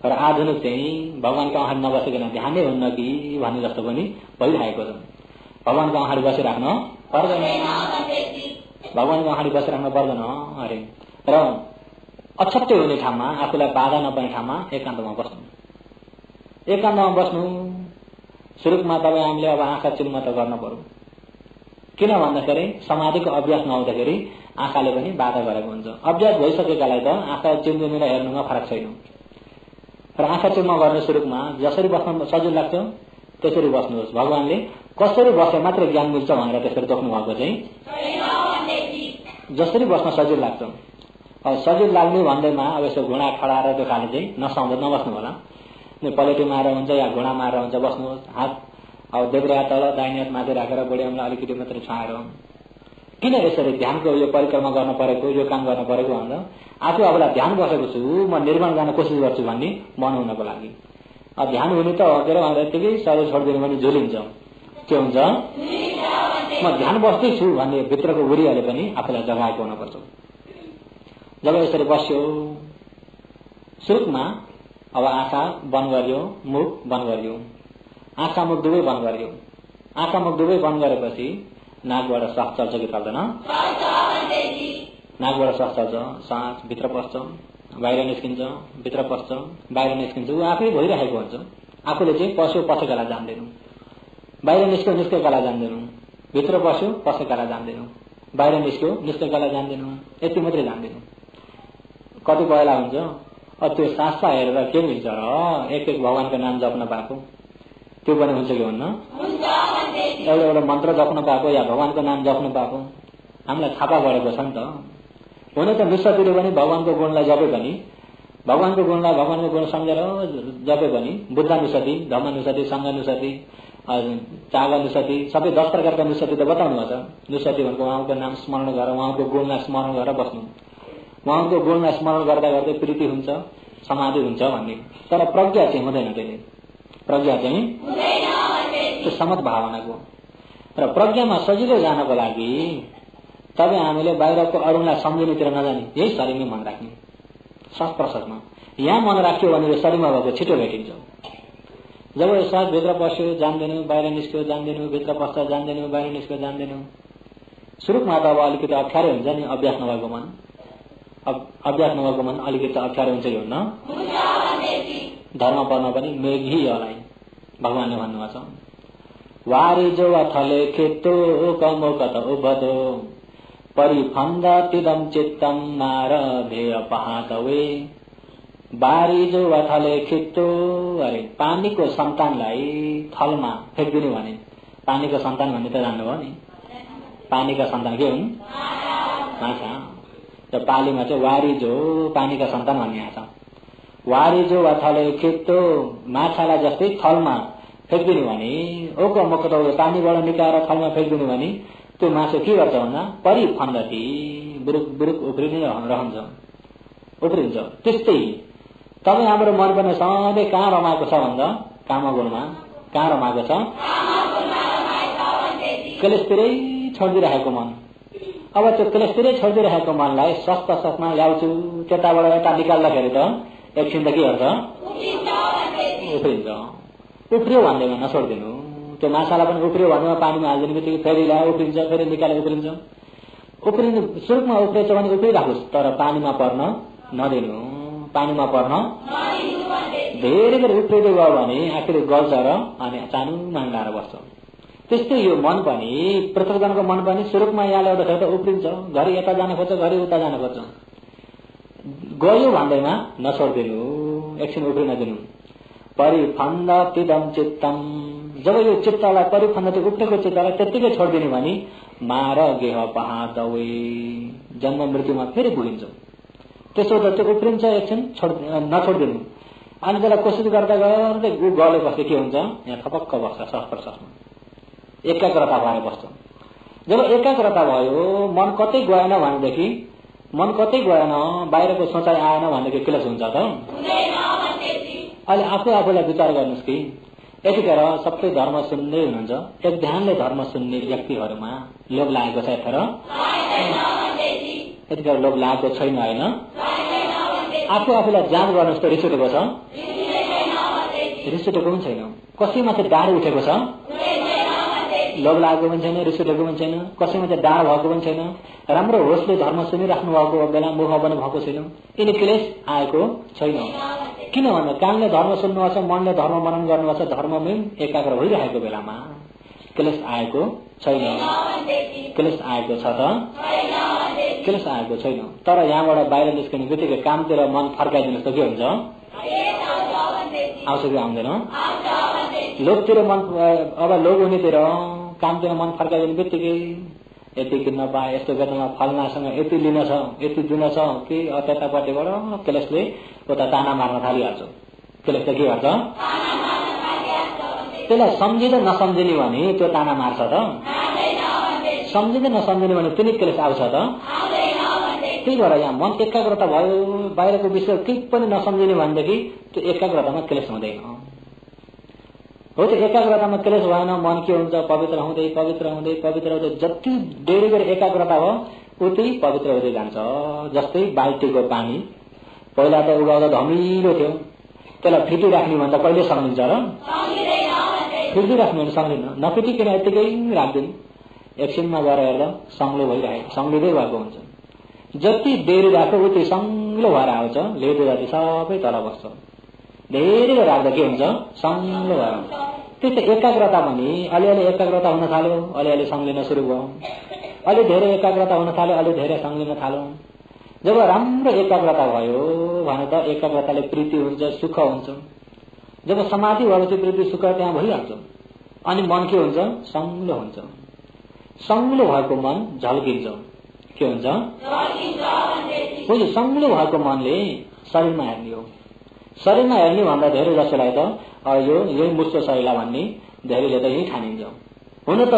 तर आधुनिक चाहिँ भगवानको अगाडि नबसेकन ध्यानै हुन्न कि भन्ने जस्तो पनि भइरहेको छ। भगवानको अगाडि बसिराख्न पर्दैन, भगवानको अगाडि बसिराख्न पर्दैन अरे। र अछट्टै हुने ठाउँमा, आफूलाई बाधा नपर्ने ठाउँमा एकान्तमा बस्नु। एकान्तमा बस्नु सुरुमा तपाईँ हामीले अब आँखा चिल्म त गर्न पर्यो। किन भन्दाखेरि समाधिको अभ्यास नहुँदाखेरि आँखाले पनि बाधा गरेको हुन्छ। अभ्यास भइसकेकालाई त आँखा चिल्मिनु र हेर्नुमा फरक छैन। र आँखा चिल्म गर्ने सुरुमा जसरी बस्न सजिलो लाग्छ त्यसरी बस्नुहोस्। भगवानले कसरी बसे मात्र ज्ञान मिल्छ भनेर त्यसरी तोक्नु भएको चाहिँ जसरी बस्न सजिलो लाग्छ। अब सजिलो लाग्ने भन्दैमा अब यसो घुँडा खडाएर त्यो खाले चाहिँ नसाउँदै नबस्नु होला। पलेटी मारेर हुन्छ या घुँडा मारेर हुन्छ बस्नुहोस्। हात अब देब्रे हात तल दाहिने हात माथि राखेर बढियामलाई अलिकति मात्रै छाएर। किन यसरी ध्यानको यो परिक्रमा गर्न परेको, यो काम गर्न परेको भन्दा आफू आफूलाई ध्यान बसेको छु, म निर्माण गर्न कोसिस गर्छु भन्ने मन हुनको लागि। अब ध्यान हुने त के अरे यत्तिकै शरीर छोडिदिनु भने झुलिन्छ। के हुन्छ? म ध्यान बस्दैछु भन्ने भित्रको उरीहरूले पनि आफूलाई जगाएको हुनुपर्छ। जब यसरी बस्यो सुरुमा अब आँखा बन्द गरियो, मुख बन्द गरियो, आँखा मुख दुवै बन्द गरियो। आँखा मुख दुवै बन्द गरेपछि नाकबाट श्वास चल्छ कि चल्दैन? नाकबाट श्वास चल्छ, सास भित्र पस्छ, बाहिर निस्किन्छ, भित्र पस्छ, बाहिर निस्किन्छ। ऊ आफै भइरहेको हुन्छ। आफूले चाहिँ पस्यो पसेकालाई जान्दैनौ, बाहिर निस्क्यो निस्केकालाई जान्दैनौ, भित्र पस्यो पसेकालाई जान्दैनौ, बाहिर निस्क्यो निस्केकालाई जान्दैनौ, यति मात्रै जान्दैनौ। कति पहिला हुन्छ त्यो सासमा हेरेर के मिल्छ र एक एक भगवानको नाम जप्न पाएको त्यो पनि हुन्छ कि हुन्न? एउटा एउटा मन्त्र जप्न पाएको या भगवानको नाम जप्न पाएको हामीलाई थाहा बढेको छ नि त। हुन त निश्चितले पनि भगवानको गुणलाई जपे पनि, भगवानको गुणलाई भगवानको गुण सम्झेर जपे पनि बुद्धानुसति, धम्मानुसति, सङ्घानुसति, चागानुसति सबै 10 प्रकारका नुसति त बताउनु पर्छ। नुसति भनेको उहाँको नाम स्मरण गरेर उहाँको गुणलाई स्मरण गरेर बस्नु। उहाँको गुणलाई स्मरण गर्दा गर्दै प्रीति हुन्छ, समाधि हुन्छ भन्ने। तर प्रज्ञा चाहिँ हुँदैन। त्यसले प्रज्ञा चाहिँ त्यो समत भावनाको। र प्रज्ञामा सजिलो जानको लागि तपाईँ हामीले बाहिरको अरूलाई सम्झिनेतिर नजाने, यही शरीरमै मन राख्ने। श्वास प्रश्वासमा यहाँ मन राख्यो भने यो शरीरमा भएको छिटो भेटिन्छ। जब यो श्वास भित्र पस्यो जान्दैनौ, बाहिर निस्क्यो जान्दैनौ, भित्र पस्छ जान्दैनौ, बाहिर निस्क्यो जान्दैनौ। सुरुमा त अब अलिकति अप्ठ्यारो हुन्छ नि, अभ्यास नभएको मन। अभ्यास नभएको मन अलिकति अप्ठ्यारो हुन्छ कि हुन्न? धर्म पर्न पनि मेघी यलाई भगवानले भन्नुभएको छ। वारी जो अथले खेतो कमोकत उभदो परिफन्द तिदम चित्तम मार भेय पहातवे। बारी जो अथले खित्तो अरे पानीको सन्तानलाई थलमा फ्याँकिदिने भने। पानीको सन्तान भन्ने त जान्नुभयो नि? पानीका सन्तान के हुन्? माछा। र पालीमा चाहिँ वारी जो पानीका सन्तान भन्ने आछ। वारी जो अथले खित्तो माछालाई जस्तै थलमा फ्याँकिदिने भने ओको मको त पानीबाट निकालेर थलमा फ्याँकिदिने भने त्यो मासु के गर्छ भन्दा परिफन्दती बुरुक बुरुक उफ्रिने रहन्छ, उफ्रिन्छ। त्यस्तै तपाईँ हाम्रो मन पनि सधैँ कहाँ रमाएको छ भन्दा कामगुणमा कहाँ रमाएको छ, क्लेशतिरै छोडिदिइरहेको मन। अब त्यो क्लेशतिरै छोडिदिइरहेको मनलाई सस्ता सस्तामा ल्याउँछु त्यताबाट यता निकाल्दाखेरि त एकछिन त के गर्छ, उफ्रिन्छ। उफ्रियो भन्दैमा नछोडिदिनु, त्यो माछालाई पनि उफ्रियो भन्दैमा पानीमा हालिदिने बित्तिकै फेरि ल्यायो उफ्रिन्छ, फेरि निकाले उफ्रिन्छ। उफ्रिनु सुरुमा उफ्रेछ भने उफ्रिराखोस्, तर पानीमा पर्न नदिनु, पानीमा पर्न धेरै बेर उफ्रिँदै गयो भने आखिर गल्छ र अनि चानु मान्डाएर बस्छ। त्यस्तै यो मन पनि पृथ्वीजनको मन पनि सुरुमा यहाँ ल्याउँदाखेरि त उफ्रिन्छ, घरि यता जान खोज्छ, घरि उता जान खोज्छ। गयो भन्दैमा नछोडिदिनु, एकछिन उफ्रिन दिनु। परिफन्दतिदं चित्तम, जब यो चित्तलाई परिफन्दति उफ्रेको चित्तलाई त्यत्तिकै छोडिदिने भने मार गेह पहादवे, जन्म मृत्युमा फेरि भुलिन्छ। त्यसो त त्यो उफ्रिन्छ, एकछिन नछोडिदिनु। अनि त्यसलाई कोसिस गर्दा गर्दै गलेपछि के हुन्छ, यहाँ थपक्क बस्छ शस्त्रशस्त्रमा, एकाग्रता भएर बस्छ। जब एकाग्रता भयो, मन कतै गएन भनेदेखि, मन कतै गएन, बाहिरको सोचाइ आएन भनेदेखि क्लेश हुन्छ त। अहिले आफूलाई विचार गर्नुहोस् कि यतिखेर सबै धर्म सुन्दै हुनुहुन्छ, एक ध्यानले धर्म सुन्ने व्यक्तिहरूमा लोभ लागेको छ यतिखेर, यतिखेर लोभ लागेको छैन होइन? आफूलाई जाँच गर्नुहोस् त रिस उठेको छ, रिस उठेको पनि छैन। कसैमा चाहिँ डाँड उठेको छ, लोभ लागेको पनि छैन, रिस उठेको पनि छैन। कसैमा चाहिँ डाँड भएको पनि छैन। राम्रो होसले धर्म सुनिराख्नु भएको बेला मोह पनि भएको छैन। यिनी क्लेश आएको छैन। किन भन्दा कानले धर्म सुन्नुपर्छ, मनले धर्म मनन गर्नुपर्छ, धर्ममै एकाग्र भइरहेको बेलामा क्लेश आएको छैन। क्लेश आएको छ त, क्लेश आएको छैन। तर यहाँबाट बाहिर निस्किने बित्तिकै कामतिर मन फर्काइदिनुहोस् त के हुन्छ, आउँछ कि आउँदैन? लोभतिर मन, अब लोभ हुनेतिर कामतिर मन फर्काइदिने बित्तिकै यति किन्न पाए, यस्तो गर्नमा फलनासँग यति लिन छ, यति दिन छ कि त्यतापट्टिबाट क्लेशले उता ताना मार्न थालिहाल्छ। क्लेशले के गर्छ, त्यसलाई सम्झिँदै नसम्झिने भने त्यो ताना मार्छ त, सम्झिँदै नसम्झिने भने पनि क्लेश आउँछ त। त्यही भएर यहाँ मन एकाग्रता भयो, बाहिरको विषय केही पनि नसम्झिने भनेदेखि त्यो एकाग्रतामा क्लेश हुँदैन। हो त्यो एकाग्रतामा क्लेश भएन, मन के हुन्छ, पवित्र हुँदै पवित्र हुँदै पवित्र हुँदै जति डेढी बेर एकाग्रता भयो उति पवित्र हुँदै जान्छ। जस्तै बाल्टीको पानी पहिला त उगाउँदा धमिलो थियो, त्यसलाई फिटिराख्ने भन्दा कहिले सम्झिन्छ र? फिटिराख्नु भने सम्झिन्न, नफिटिकन यत्तिकै राख्दिनु, एकछिनमा गएर हेर्दा सङ्लो भइरहेको, सङ्लिँदै भएको हुन्छ। जति देरी राख्यो उति सङ्लो भएर आउँछ, लेदो जाति सबै तल बस्छ। धेरै राख्दा के हुन्छ, सङ्लो भएर। त्यस्तै एकाग्रता पनि अलिअलि एकाग्रता हुन थाल्यो, अलिअलि सङ्लिन सुरु भयो, अलि धेरै एकाग्रता हुन थाल्यो, अलि धेरै सङ्लिन थाल्यो। जब राम्रो एकाग्रता भयो भने त एकाग्रताले प्रीति हुन्छ, सुख हुन्छ। जब समाधि भएपछि प्रीति सुख त्यहाँ भइहाल्छ। अनि मन के हुन्छ, सङ्लो हुन्छ। सङ्लो भएको मन झल्किन्छ, के हुन्छ, सङ्लो भएको मनले शरीरमा हेर्ने हो। शरीरमा हेर्ने भन्दा धेरै जसोलाई त यो यही मुष्ट शरीरलाई भन्ने धेरैले त यही ठानिन्छ। हुन त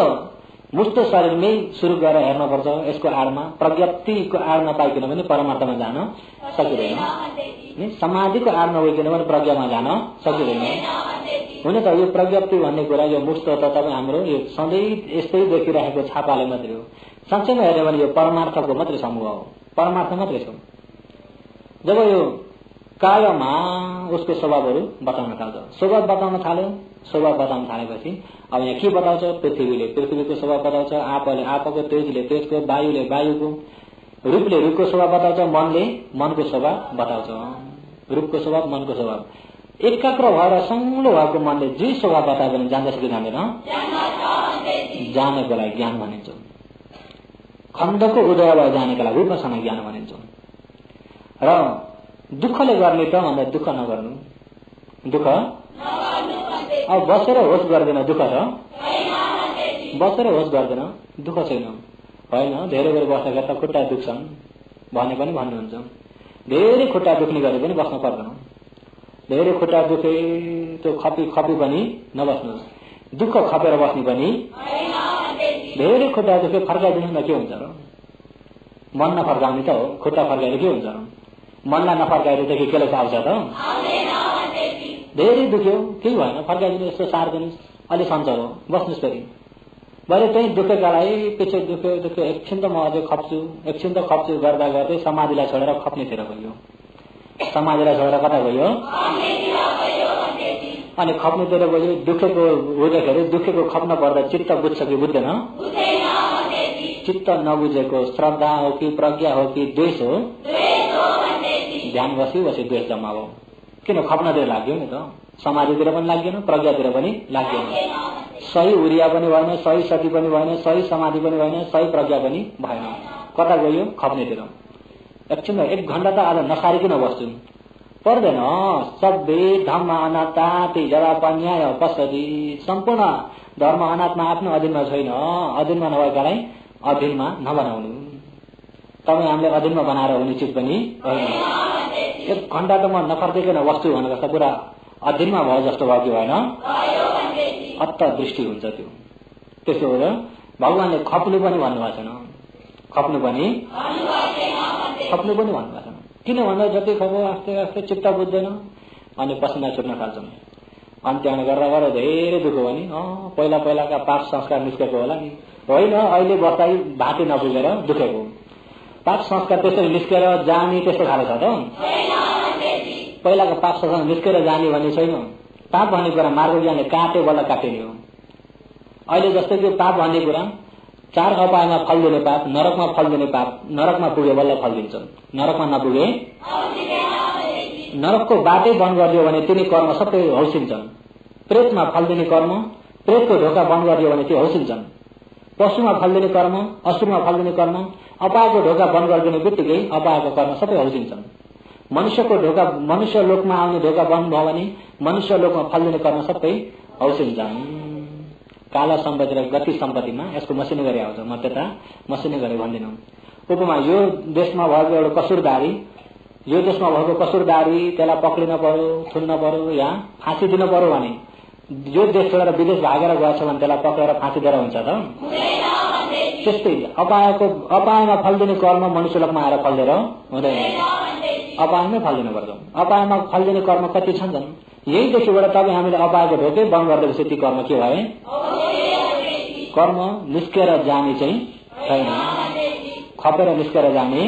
मुष्ट शरीरमै सुरु गरेर हेर्नुपर्छ, यसको आडमा प्रज्ञप्तिको आड नपाइकन पनि परमार्थमा जान सकिँदैन, समाधिको आड नभइकन पनि प्रज्ञामा जान सकिँदैन। हुन त यो प्रज्ञप्ति भन्ने कुरा, यो मुष्ट त तपाईँ हाम्रो यो सधैँ यस्तै देखिरहेको छापाले मात्रै हो। साँच्चैमा हेर्यो भने यो परमार्थको मात्रै समूह हो, परमार्थ मात्रै छ। जब यो कायमा उसको स्वभावहरू बताउन थाल्छ, स्वभाव बताउन थाल्यो, स्वभाव बताउन थालेपछि अब यहाँ के बताउँछ, पृथ्वीले पृथ्वीको स्वभाव बताउँछ, आपाले आपाको, तेजले तेजको, वायुले वायुको, रूपले रूपको स्वभाव बताउँछ, मनले मनको स्वभाव बताउँछ। रूपको स्वभाव, मनको स्वभाव एकाग्र भएर सङ्लो भएको मनले जे स्वभाव बतायो भने जान्दछ कि जान्दैन? जानेको लागि ज्ञान भनिन्छ। खण्डको उदय भए जानेको लागि रूपसँग ज्ञान भनिन्छ। र दुःखले गर्ने त भन्दा दुःख नगर्नु, दुःख अब बसेर होस गर्दैन, दुःख छ, बसेर होस गर्दैन, दुःख छैन होइन। धेरै बेर बसेका त खुट्टा दुख्छन् भने पनि भन्नुहुन्छ, धेरै खुट्टा दुख्ने गरे पनि बस्न पर्दैन। धेरै खुट्टा दुखे त्यो खपी खपी पनि नबस्नुहोस्, दुःख खपेर बस्ने पनि धेरै खुट्टा दुखे फर्काइदिनु न के हुन्छ र? मन नफर्काउने त हो, खुट्टा फर्काएर के हुन्छ र? मनलाई नफर्काएदेखि केले आउँछ त? धेरै दुख्यो केही भएन, फर्काइदिनु, यस्तो सारिदिनुहोस्, अलि सन्चो हो, बस्नुहोस् फेरि। भरे त्यही दुखेकालाई पछि दुख्यो एकछिन त म अझै खप्छु, एकछिन त खप्छु गर्दा गर्दै समाधिलाई छोडेर खप्नेतिर गयो। समाधिलाई छोडेर कता गयो? अनि खप्नेतिर गयो। दुखेको हुँदाखेरि दुखेको खप्न पर्दा चित्त बुझ्छ कि बुझ्दैन? चित्त नबुझेको श्रद्धा हो कि प्रज्ञा हो कि द्वेष हो? ध्यान बसी द्वेष जम्मा हो। किन खप्नतिर लाग्यो नि त? समाधितिर पनि लागेन, प्रज्ञातिर पनि लागेन, सही उरिया पनि भएन, सही सती पनि भएन, सही समाधि पनि भएन, सही प्रज्ञा पनि भएन। कता गयो? खप्नेतिर। एकछिन 1 घण्टा त आज नसारिकन बस्छु पर्दैन। सबै धर्म अनात्मा जरापन्याय पश्यति। सम्पूर्ण धर्म अनात्मा आफ्नो अधीनमा छैन। अधीनमा नभएकालाई अधीनमा नबनाउनु। तपाईँ हामीले अधीनमा बनाएर हुने चिज पनि होइन। 1 घण्टा त म नफर्किकन बस्छु भनेर त पुरा अधीनमा भयो जस्तो भयो कि भएन? अत्त दृष्टि हुन्छ त्यो। त्यसो हो र भगवानले खप्नु पनि भन्नुभएको छैन, खप्नु पनि भन्नुभएको छैन। किन भन्दा जति खप्यो आस्ते आस्ते चित्त बुझ्दैन अनि पसिना छुट्न थाल्छन्। अनि त्यहाँ गरेर धेरै दुःख भयो नि। पहिलाका पाप संस्कार निस्केको होला नि, होइन अहिले बस्दै भाती नपुगेर दुखेको। पाप संस्कार त्यसरी निस्केर जाने त्यस्तो खाले छ त? पहिलाको पाप संस्कार निस्केर जाने भन्ने छैन। पाप भन्ने कुरा मार्ग ज्ञानले काटे बल्ल काटिने हो। अहिले जस्तै कि पाप भन्ने कुरा 4 अपायमा फल दिने पाप, नरकमा फल दिने पाप, नरकमा पुगे बल्ल फल दिन्छ। नरकमा नपुगे नरकको बाटै बन्द गरिदियो भने तिनी कर्म सबै हौसिन्छन्। प्रेतमा फल दिने कर्म, प्रेतको ढोका बन्द गरिदियो भने त्यो हौसिन्छन्। पशुमा फल दिने कर्म, असुरमा फल दिने कर्म, अपायको ढोका बन्द गरिदिने बित्तिकै अपायको कर्म सबै हौसिन्छन्। मनुष्यको ढोका, मनुष्य लोकमा आउने ढोका बन्द भयो भने मनुष्य लोकमा फल दिने कर्म सबै हौसिन्छन्। काला सम्पत्ति र गति सम्पत्तिमा यसको मसिनो गरी आउँछ। म त्यता मसिनो गरी भन्दिनँ। उपमा यो देशमा भएको एउटा कसुरदारी, यो देशमा भएको कसुरदारी त्यसलाई पक्रिन पर्यो, थुन्न पर्यो या फाँसी दिन पर्यो भने यो देश छोडेर विदेश भागेर गएछ भने त्यसलाई पक्रेर फाँसी दिएर हुन्छ त? त्यस्तै अपायमा फल दिने कर्म मनुष्य लोकमा आएर फल दिएर हुँदैन। अपायमै फल दिनु पर्छ। अपायमा फल दिने कर्म कति छन्? यही देखिबाट तपाईँ हामीले अपायको ढोकै बन्द गरिदिएपछि ती कर्म के भए? कर्म निस्केर जाने चाहिँ छैन, खपेर निस्केर जाने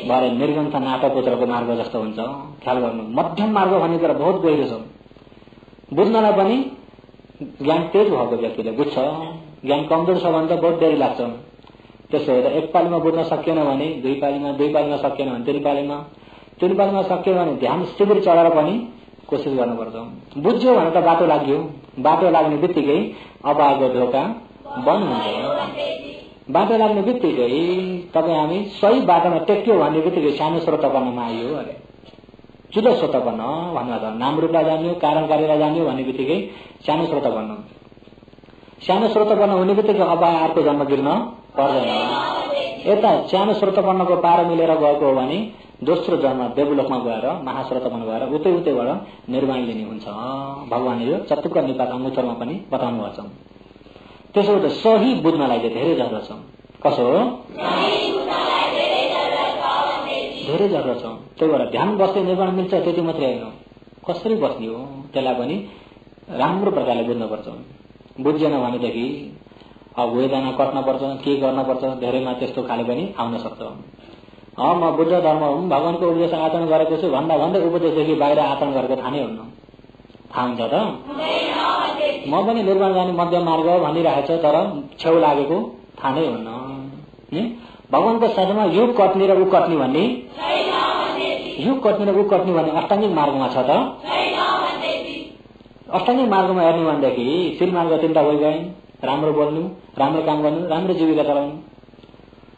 भएर निर्गन्थ नाटपुत्रको मार्ग जस्तो हुन्छ। ख्याल गर्नु। मध्यम मार्ग भन्ने कुरा बहुत गहिरो छ। बुझ्नलाई पनि ज्ञान तेज भएको व्यक्तिले बुझ्छ। ज्ञान कमजोर छ भने त बहुत देरी लाग्छ। त्यसो भएर 1 पालीमा बुझ्न सकिएन भने 2 पालीमा, 2 पालीमा सकिएन भने 3 पालीमा, 3 पालीमा सकिएन भने ध्यान शिविर चढेर पनि कोसिस गर्नुपर्छ। बुझ्यो भने त बाटो लाग्यो। बाटो लाग्ने बित्तिकै अपायको ढोका बन्द हुन्छ। बाटो लाग्ने बित्तिकै तपाईँ हामी सही बाटोमा टेक्यो भन्ने बित्तिकै सानो स्रोतपन्नमा आइयो अरे। जुदो स्रोतपन्न भन्नु नाम रूपलाई जान्यो, कारण कार्यलाई जान्यो भन्ने बित्तिकै सानो स्रोतपन्न। सानो स्रोतपन्न हुने बित्तिकै अपाय अर्को जन्म गिर्न पर्दैन। यता सानो स्रोतपन्नको पारो मिलेर गएको हो भने दोस्रो जन्म देवलोकमा गएर महास्रोतपन्न गएर उतैबाट निर्वाण लिने हुन्छ। भगवानले यो चतुक्क निपात अङ्गुत्तरमा पनि बताउनु भएको छ। त्यसो भए सही बुझ्नलाई चाहिँ धेरै जरुरत छ। कसो हो? धेरै जरुरत छ। त्यही भएर ध्यान बस्दै निर्वाण मिल्छ त्यति मात्रै होइन, कसरी बस्ने हो त्यसलाई पनि राम्रो प्रकारले बुझ्नुपर्छ। बुझेन भनेदेखि अब वेदना कट्नुपर्छ, के गर्नुपर्छ, धेरैमा त्यस्तो खाले पनि आउन सक्छ। म बुद्ध धर्म हुँ, भगवानको उपदेश आचरण गरेको छु भन्दा भन्दै उपदेशदेखि बाहिर आचरण गरेको थाहा नै हुन्न। थाहा हुन्छ त? म पनि निर्वाण जाने मध्य मार्ग भनिरहेछ तर छेउ लागेको थाहा नै हुन्न। भगवानको साथमा यो कट्ने र ऊ कट्ने भन्ने, यो कट्ने र ऊ कट्ने भन्ने अष्टाङ्गिक मार्गमा छ त? अष्टाङ्गिक मार्गमा हेर्ने भनेदेखि शिर मार्ग 3टा भइगए। राम्रो बोल्नु, राम्रो काम गर्नु, राम्रो जीविका चलाउनु।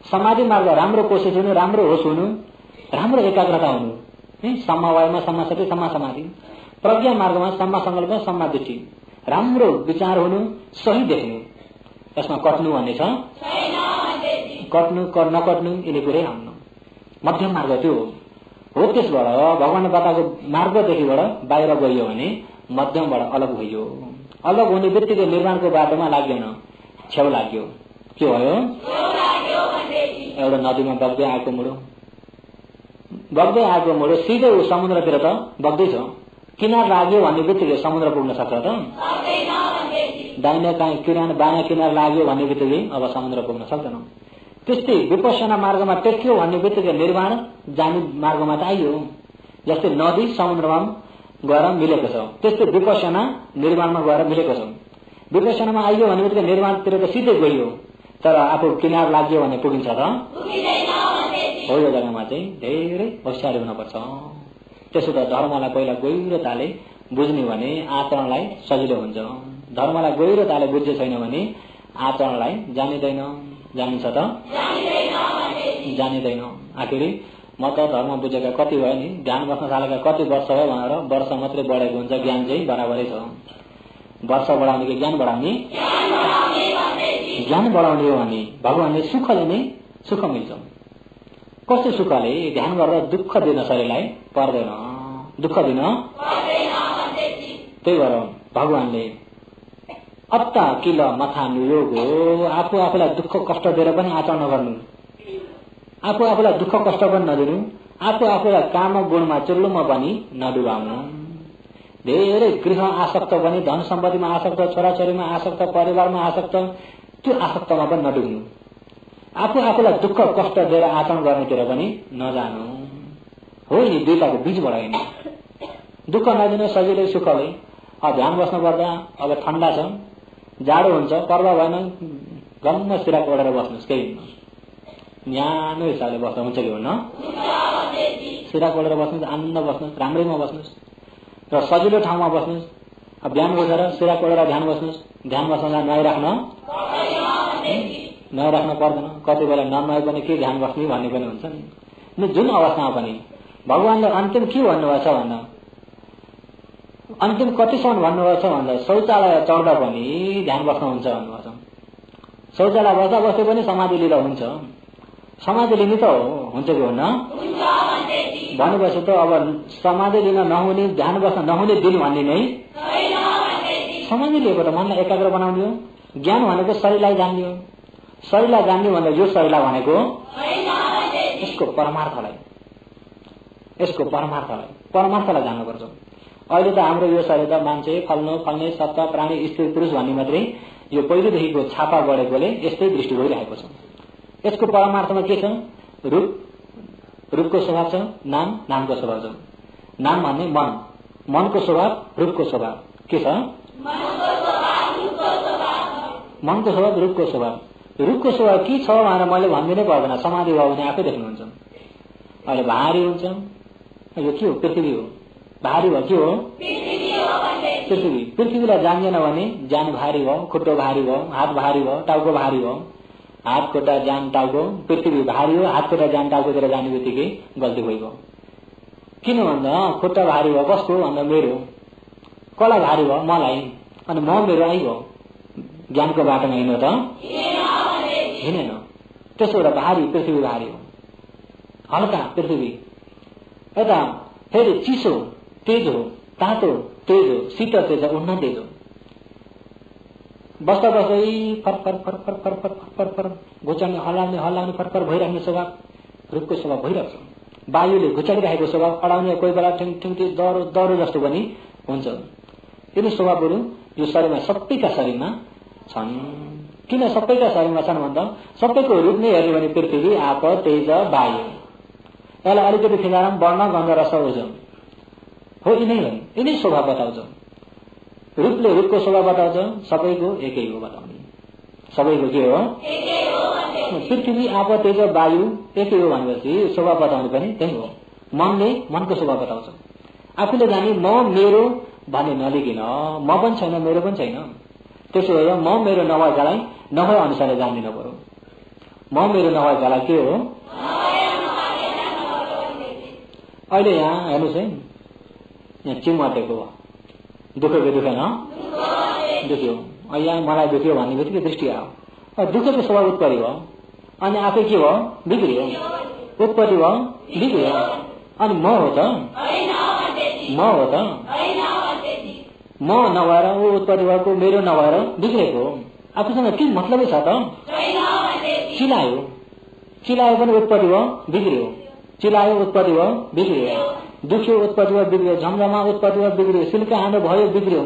समाधि मार्ग राम्रो कोसिस हुनु, राम्रो होस हुनु, राम्रो एकाग्रता हुनु, सम्मा वायमा सम्मा सति सम्मा समाधि। प्रज्ञा मार्गमा सम्मा संकल्प सम्मा दृष्टि, राम्रो विचार हुनु, सही देख्नु। यसमा कट्नु भन्ने छ? कट्नु नकट्नु यिनी कुरै आउनु। मध्यम मार्ग त्यो हो। हो त्यसबाट भगवानले बताएको मार्गदेखिबाट बाहिर गइयो भने मध्यमबाट अलग भइयो। अलग हुने बित्तिकै निर्माणको बाटोमा लाग्दैन, छेउ लाग्यो। के भयो? एउटा नदीमा बग्दै आएको मुडो सिधै समुद्रतिर त बग्दैछ, किनार लाग्यो भन्ने बित्तिकै समुद्र पुग्न सक्छ त? दाहिने बायाँ किनार लाग्यो भन्ने बित्तिकै अब समुद्र पुग्न सक्दैन। त्यस्तै विपश्यना मार्गमा टेक्यो भन्ने बित्तिकै निर्माण जाने मार्गमा त आइयो। जस्तै नदी समुद्रमा गएर मिलेको छ, त्यस्तै विपश्यना निर्माणमा गएर मिलेको छ। विपश्यनामा आइयो भन्ने बित्तिकै निर्माणतिर त सिधै गइयो, तर आफू किनार लाग्यो भने पुगिन्छ त? हो। यो जग्गामा चाहिँ धेरै होशियारी हुनुपर्छ। त्यसो त धर्मलाई पहिला गहिरोताले बुझ्ने भने आचरणलाई सजिलो हुन्छ। धर्मलाई गहिरोताले बुझ्ने छैन भने आचरणलाई जानिँदैन। जानिन्छ त? जानिँदैन। आखिरी म त धर्म बुझेका कति भयो नि, ध्यान बस्न थालेका कति वर्ष भयो भनेर वर्ष मात्रै बढेको हुन्छ, ज्ञान चाहिँ बराबरै छ। वर्ष बढाउने कि ज्ञान बढाउने? ज्ञान बढाउने हो भने भगवानले सुखले नै सुख मिल्छ। कस्तो सुखले? ध्यान गरेर दुःख दिन शरीरलाई पर्दैन, दुःख दिन। त्यही भएर भगवानले अत्ता किल मथा योग हो, आफू आफूलाई दुःख कष्ट दिएर पनि आचरण नगर्नु, आफू आफूलाई दुःख कष्ट पनि नदिनु, आफू आफूलाई काम गुणमा चुल्लुमा पनि नडुबाउनु। धेरै गृह आसक्त पनि, धन सम्पत्तिमा आसक्त, छोराछोरीमा आसक्त, परिवारमा आसक्त, त्यो आसक्तमा पनि नडुब्नु। आफू आफूलाई दुःख कष्ट दिएर आचरण गर्नेतिर पनि नजानु। हो नि, दुईटाको बीचबाट होइन। दुःख नदिनु सजिलै सुखले। अब ध्यान बस्नु पर्दा अब ठण्डा छ, जाडो हुन्छ, पर्वा भएन, गम्म सिराक ओढेर बस्नुहोस्, केही हुन्न। न्यानो हिसाबले बस्दा हुन्छ कि हुन्न? सिराक ओढेर बस्नुहोस्, आनन्द बस्नुहोस्, राम्रैमा बस्नुहोस् र सजिलो ठाउँमा बस्नुहोस्। अब बिहान उठेर सिराक ओढेर ध्यान बस्नुहोस्, ध्यान बस्नलाई नराख्न पर्दैन। कति बेला ननुहाइ पनि के ध्यान बस्ने भन्ने पनि हुन्छ नि। जुन अवस्थामा पनि भगवानले अन्तिम के भन्नुभएको छ भन्दा, अन्तिम कतिसम्म भन्नुभएको छ भन्दा शौचालय चढ्दा पनि ध्यान बस्न हुन्छ भन्नुभएको छ। शौचालय बस्दा बस्दै पनि समाधि लिँदा हुन्छ। समाधि लिने त हुन्छ कि हुन्न भनेपछि त अब समाधि लिन नहुने, ध्यान बस्न नहुने दिन भन्ने नै समाधि लिएको त मनलाई एकाग्र बनाउने हो। ज्ञान भनेको शरीरलाई जान्ने हो। शरीरलाई जान्ने भन्दा यो शरीरलाई भनेको यसको परमार्थलाई जान्नुपर्छ। अहिले त हाम्रो यो शरीर त मान्छे, फल्ने सत्ता, प्राणी, स्त्री, पुरुष भन्ने मात्रै यो पहिलेदेखिको छापा गढेकोले यस्तै दृष्टि भइरहेको छ। यसको परमार्थमा के छ? रूपको स्वभाव छ, नामको स्वभाव छ। नाम भन्ने मन, मनको स्वभाव, रूपको स्वभाव के छ? मनको स्वभाव, रूपको स्वभाव। रूपको स्वभाव के छ भनेर मैले भन्दिनै पर्दैन, समाधि भयो भने आफै देख्नुहुन्छ। अहिले भारी हुन्छ, यो के हो? पृथ्वी हो। भारी भयो, के हो? पृथ्वीलाई जान्दैन भने ज्यान भारी भयो, खुट्टो भारी भयो, हात भारी भयो, टाउको भारी भयो। हात खुट्टा ज्यान टाउको, पृथ्वी भारी हो, हात खुट्टा ज्यान टाउकोतिर जाने बित्तिकै गल्ती भइगयो। किन भन्दा खुट्टा भारी भयो, कसको भन्दा मेरो। कसलाई भारी भयो? मलाई। अनि म मेरो आइगयो, ज्ञानको बाटोमा हिँड्नु त हिँडेन। त्यसो भएर भारी पृथ्वी भारी हो, हल्का पृथ्वी। यता फेरि चिसो तेज हो, तातो तेज हो, शीतल तेज हो, उन्न तेज हो। बस्दा बस्दै फर घुचाउने, हल्लाउने फरफर भइराख्ने स्वभाव रूपको स्वभाव भइरहेको छ। वायुले घुचाइरहेको स्वभाव, अडाउने, कोही बेला ठिङठिङटी दह्रो जस्तो पनि हुन्छ। यिनी स्वभावहरू यो शरीरमा, सबैका शरीरमा छन्। किन सबैका शरीरमा छन् भन्दा सबैको रूप नै हेर्ने भने पृथ्वी, आप, तेज, वायु। यसलाई अलिकति फिगारम वर्ण, गन्ध, रस, ओजन हो। यिनै स्वभाव बताउँछ। रूपले रूपको स्वभाव बताउँछ, सबैको एकै हो बताउने। सबैको के हो? पृथ्वी, आप, तेज, वायु एकै हो भनेपछि स्वभाव बताउने पनि त्यही हो। मनले मनको स्वभाव बताउँछ। आफूले जाने म मेरो भन्ने नलिकन म पनि छैन, मेरो पनि छैन। त्यसो भएर म मेरो नभएकालाई नभए अनुसारले जान्दिन पर्यो। म मेरो नभएकालाई के हो? अहिले यहाँ हेर्नुहोस् है, यहाँ चिमटेको दुखेको दुखेन, दुख्यो। यहाँ मलाई दुख्यो भन्ने बित्तिकै दृष्टि आयो, दुखेको स्वभाव उत्पत्ति भयो। अनि आफै के भयो? बिग्रियो। उत्पत्ति भयो, बिग्रियो। अनि म हो त म हो त म नभएर ऊ उत्पत्ति भएको मेरो नभएर बिग्रेको आफूसँग के मतलबै छ त चिलायो पनि उत्पत्ति भयो बिग्रियो चिलायो उत्पत्ति भयो बिग्रियो दुख्यो उत्पत्ति भयो बिग्रियो झमझमा उत्पत्ति भयो बिग्रियो सिल्का हानो भयो बिग्रियो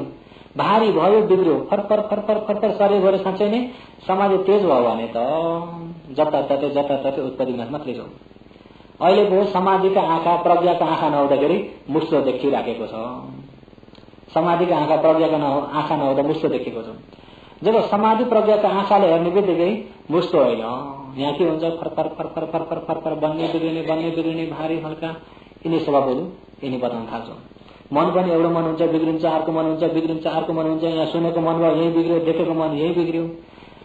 भारी भयो बिग्रियो फरफर फरफर फरफर सरे गएर साँच्चै नै समाज तेज भयो भने त जताततै उत्पत्ति विनाश मात्रै छ। अहिलेको समाधिका आँखा प्रज्ञाका आँखा नहुँदाखेरि मुस्तो देखिराखेको छ। समाधिका आँखा प्रज्ञाका आँखा नहुँदा मुस्तो देखेको छ। जब समाधि प्रज्ञाका आँखाले हेर्ने बित्तिकै मुस्तो होइन, यहाँ के हुन्छ फरफर फरफर फरफर फरफर बन्ने बिग्रिने भारी हल्का यिनी स्वभावहरू यिनी बताउन थाल्छ। मन पनि एउटा मन हुन्छ बिग्रिन्छ, अर्को मन हुन्छ बिग्रिन्छ, अर्को मन हुन्छ। यहाँ सुनेको मन भयो यही बिग्रियो, देखेको मन यही बिग्रियो।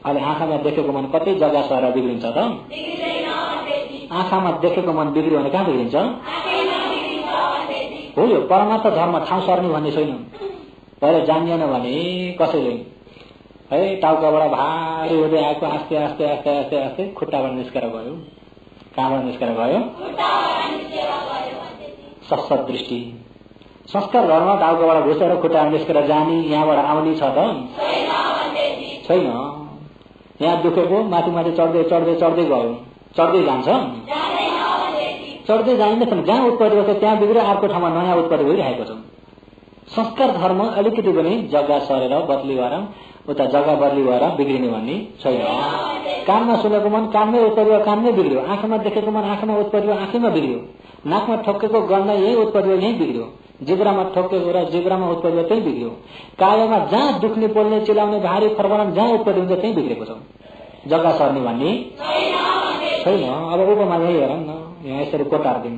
अहिले आँखामा देखेको मन कतै जग्गा सरेर बिग्रिन्छ त? आँखामा देखेको मन बिग्रियो भने कहाँ बिग्रिन्छ? हो यो परमार्थ धर्म ठाउँ सर्ने भन्ने छैन। पहिले जानिएन भने कसैले है टाउकाबाट भारी हुँदै आएको आस्ते आस्ते आस्ते आस्ते आस्ते खुट्टाबाट निस्केर गयो। कहाँबाट निस्केर गयो? सशक्त दृष्टि संस्कार धर्म टाउकाबाट घुसेर खुट्टाबाट निस्केर जाने यहाँबाट आउने छ त? छैन। यहाँ दुखेको माथि माथि चढ्दै चढ्दै चढ्दै गयो, चढ्दै जान्छ, चढ्दै जाँदैन। जहाँ उत्पत्ति भएको त्यहाँ बिग्रेर अर्को ठाउँमा नयाँ उत्पत्ति भइरहेको छ। संस्कार धर्म अलिकति पनि जग्गा सरेर बदली भएर उता जग्गा बदली भएर बिग्रिने भन्ने छैन। कानमा सुनेको मन कानमै उत्पत्ति भयो, कानमै बिग्रियो। आँखामा देखेको मन आँखामा उत्पत्ति भयो, आँखैमा बिग्रियो। नाकमा ठोकेको गन्ध यही उत्पत्ति भयो, यही बिग्रियो। जिब्रामा ठोकेको र जिब्रामा उत्पत्ति भयो, त्यही बिग्रियो। कायामा जहाँ दुख्ने पोल्ने चिलाउने भारी फरफरान जहाँ उत्पत्ति हुन्छ त्यही बिग्रेको छ। जग्गा सर्ने भन्ने छैन। अब उपमा यही हेर न, यहाँ यसरी कोटार्दिउँ।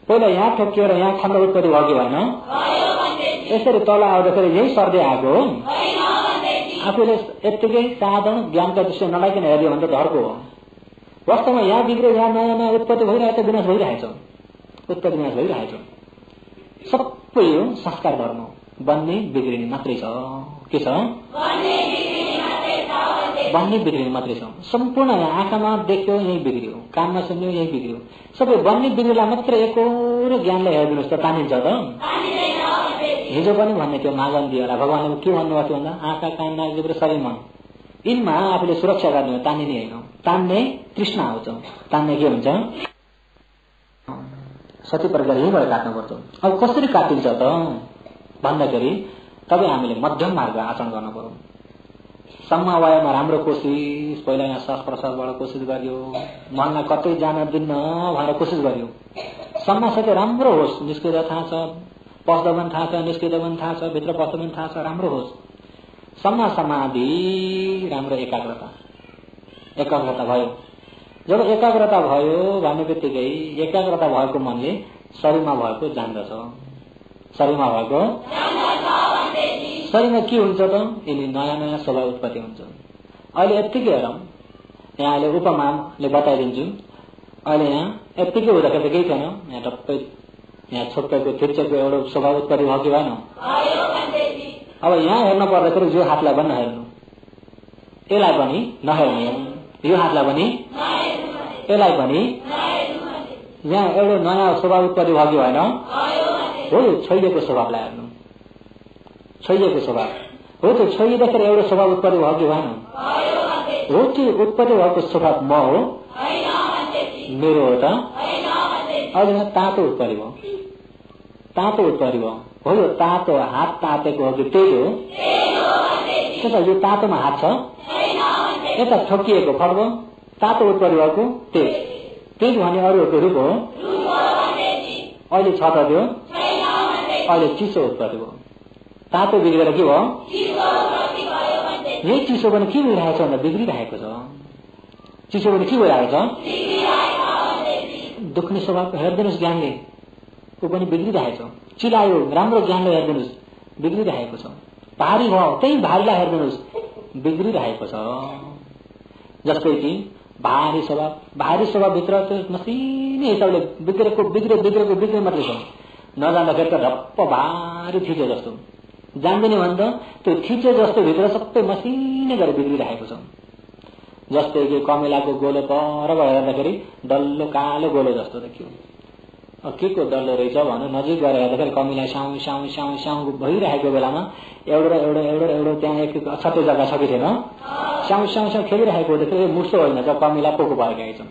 पहिला यहाँ ठोकिएर यहाँ खण्ड उत्पत्ति भयो कि भएन? यसरी तल आउँदाखेरि यही सर्दै आएको हो। आफूले यत्तिकै साधारण ज्ञानका दृष्टि नलाइकन हेर्यो भने त धर्को हो। वास्तवमा यहाँ बिग्रियो, यहाँ नयाँ नयाँ उत्पत्ति भइरहेको छ, विनाश भइरहेछ, उत्पत्ति विनाश भइरहेछ। सबै यो संस्कार धर्म बन्ने बिग्रिने मात्रै छ। के छ? बन्ने बिग्रिने मात्रै छ। सम्पूर्ण आँखामा देख्यो यही बिग्रियो, कानमा सुन्यो यही बिग्रियो। सबै बन्ने बिग्रिला मात्रै एकोरो ज्ञानलाई हेरिदिनुहोस् त तानिन्छ त? हिजो पनि भन्ने थियो मागन्तीहरूलाई भगवानले के भन्नुभएको थियो भन्दा आँखा कान नाक जिब्रो शरीर मन यिनमा आफूले सुरक्षा गर्ने हो, तानिने होइन। तान्ने तृष्णा आउँछ, तान्ने के हुन्छ? सती प्रकार यहीँबाट काट्नुपर्छ। अब कसरी काटिन्छ त भन्दाखेरि तबै हामीले मध्यम मार्ग आचरण गर्नु पर्यो। समवायमा राम्रो कोसिस, पहिला यहाँ श्वास प्रश्वासबाट कोसिस गरियो, मनलाई कतै जान दिन्न भनेर कोसिस गरियो। सम्म सके राम्रो होस्, निस्किँदा थाहा छ, पस्दा पनि थाहा छ, निस्किँदा पनि थाहा छ, भित्र पस्दा पनि थाहा छ, राम्रो होस्। सम्म समाधि राम्रो एकाग्रता भयो। जब एकाग्रता भयो भन्ने बित्तिकै एकाग्रता भएको मनले शरीरमा भएको जान्दछ। शरीरमा भएको शरीरमा के हुन्छ त? यिनी नयाँ नयाँ स्वभाव उत्पत्ति हुन्छ। अहिले यत्तिकै हेरौँ, यहाँ अहिले उपमाले बताइदिन्छु। अहिले यहाँ यत्तिकै हुँदाखेरि त केही छैन, यहाँ टप्पै यहाँ छोपेको थिर्चेको एउटा स्वभाव उत्पत्ति भयो कि भएन? अब यहाँ हेर्नु पर्दाखेरि यो हातलाई पनि नहेर्नु, यसलाई पनि नहेर्नु, यो हातलाई पनि यसलाई पनि। यहाँ एउटा नयाँ स्वभाव उत्पत्ति भयो कि भएन? हो, छोइएको स्वभावलाई हेर्नु, छोइएको स्वभाव हो। त्यो छोइँदाखेरि एउटा स्वभाव उत्पत्ति भयो कि भएन? हो, त्यो उत्पत्ति भएको स्वभाव म हो, मेरो हो त? अहिले तातो उत्पत्ति भयो, तातो उत्पत्ति भयो। हो, यो तातो हात तातेको हो कि तेज हो? त्यसो यो तातोमा हात छ, यता ठोकिएको फल भयो, तातो उत्पत्ति भएको तेज। तेज भने अरूहरूको रूप हो। अहिले छ त त्यो? अहिले चिसो उत्पत्ति भयो। तातो बिग्रेर के भयो? यही चिसो पनि के भइरहेको छ भन्दा बिग्रिरहेको छ। चिसो पनि के भइरहेको छ? दुख्ने स्वभावको हेरिदिनुहोस् ज्ञानले, ऊ पनि बिग्रिरहेको छ। चिलायो राम्रो ज्ञानले हेरिदिनुहोस्, बिग्रिरहेको छ। भारी भयो त्यही भारीलाई हेरिदिनुहोस्, बिग्रिरहेको छ। जस्तै कि भारी स्वभावभित्र त्यो मसिनो हिसाबले बिग्रे मात्रै छ। नजान्दाखेरि त ढप्प भारी थिचो जस्तो, जान्दैन भने त त्यो थिचो जस्तो भित्र सबै मसिनो गरेर बिग्रिरहेको छ। जस्तै कि कमेलाको गोलो परबाट हेर्दाखेरि डल्लो कालो गोलो जस्तो देखियो। के को डल्लो रहेछ भनेर नजिक गएर हेर्दाखेरि कमिला साउ साउ साउ साउ भइरहेको बेलामा एउटा त्यहाँ एक छट्टै जग्गा छ कि थिएन, साउ साउ साउ खेलिरहेको हुँदाखेरि मुसो होइन त कमिला पोको भएका छन्।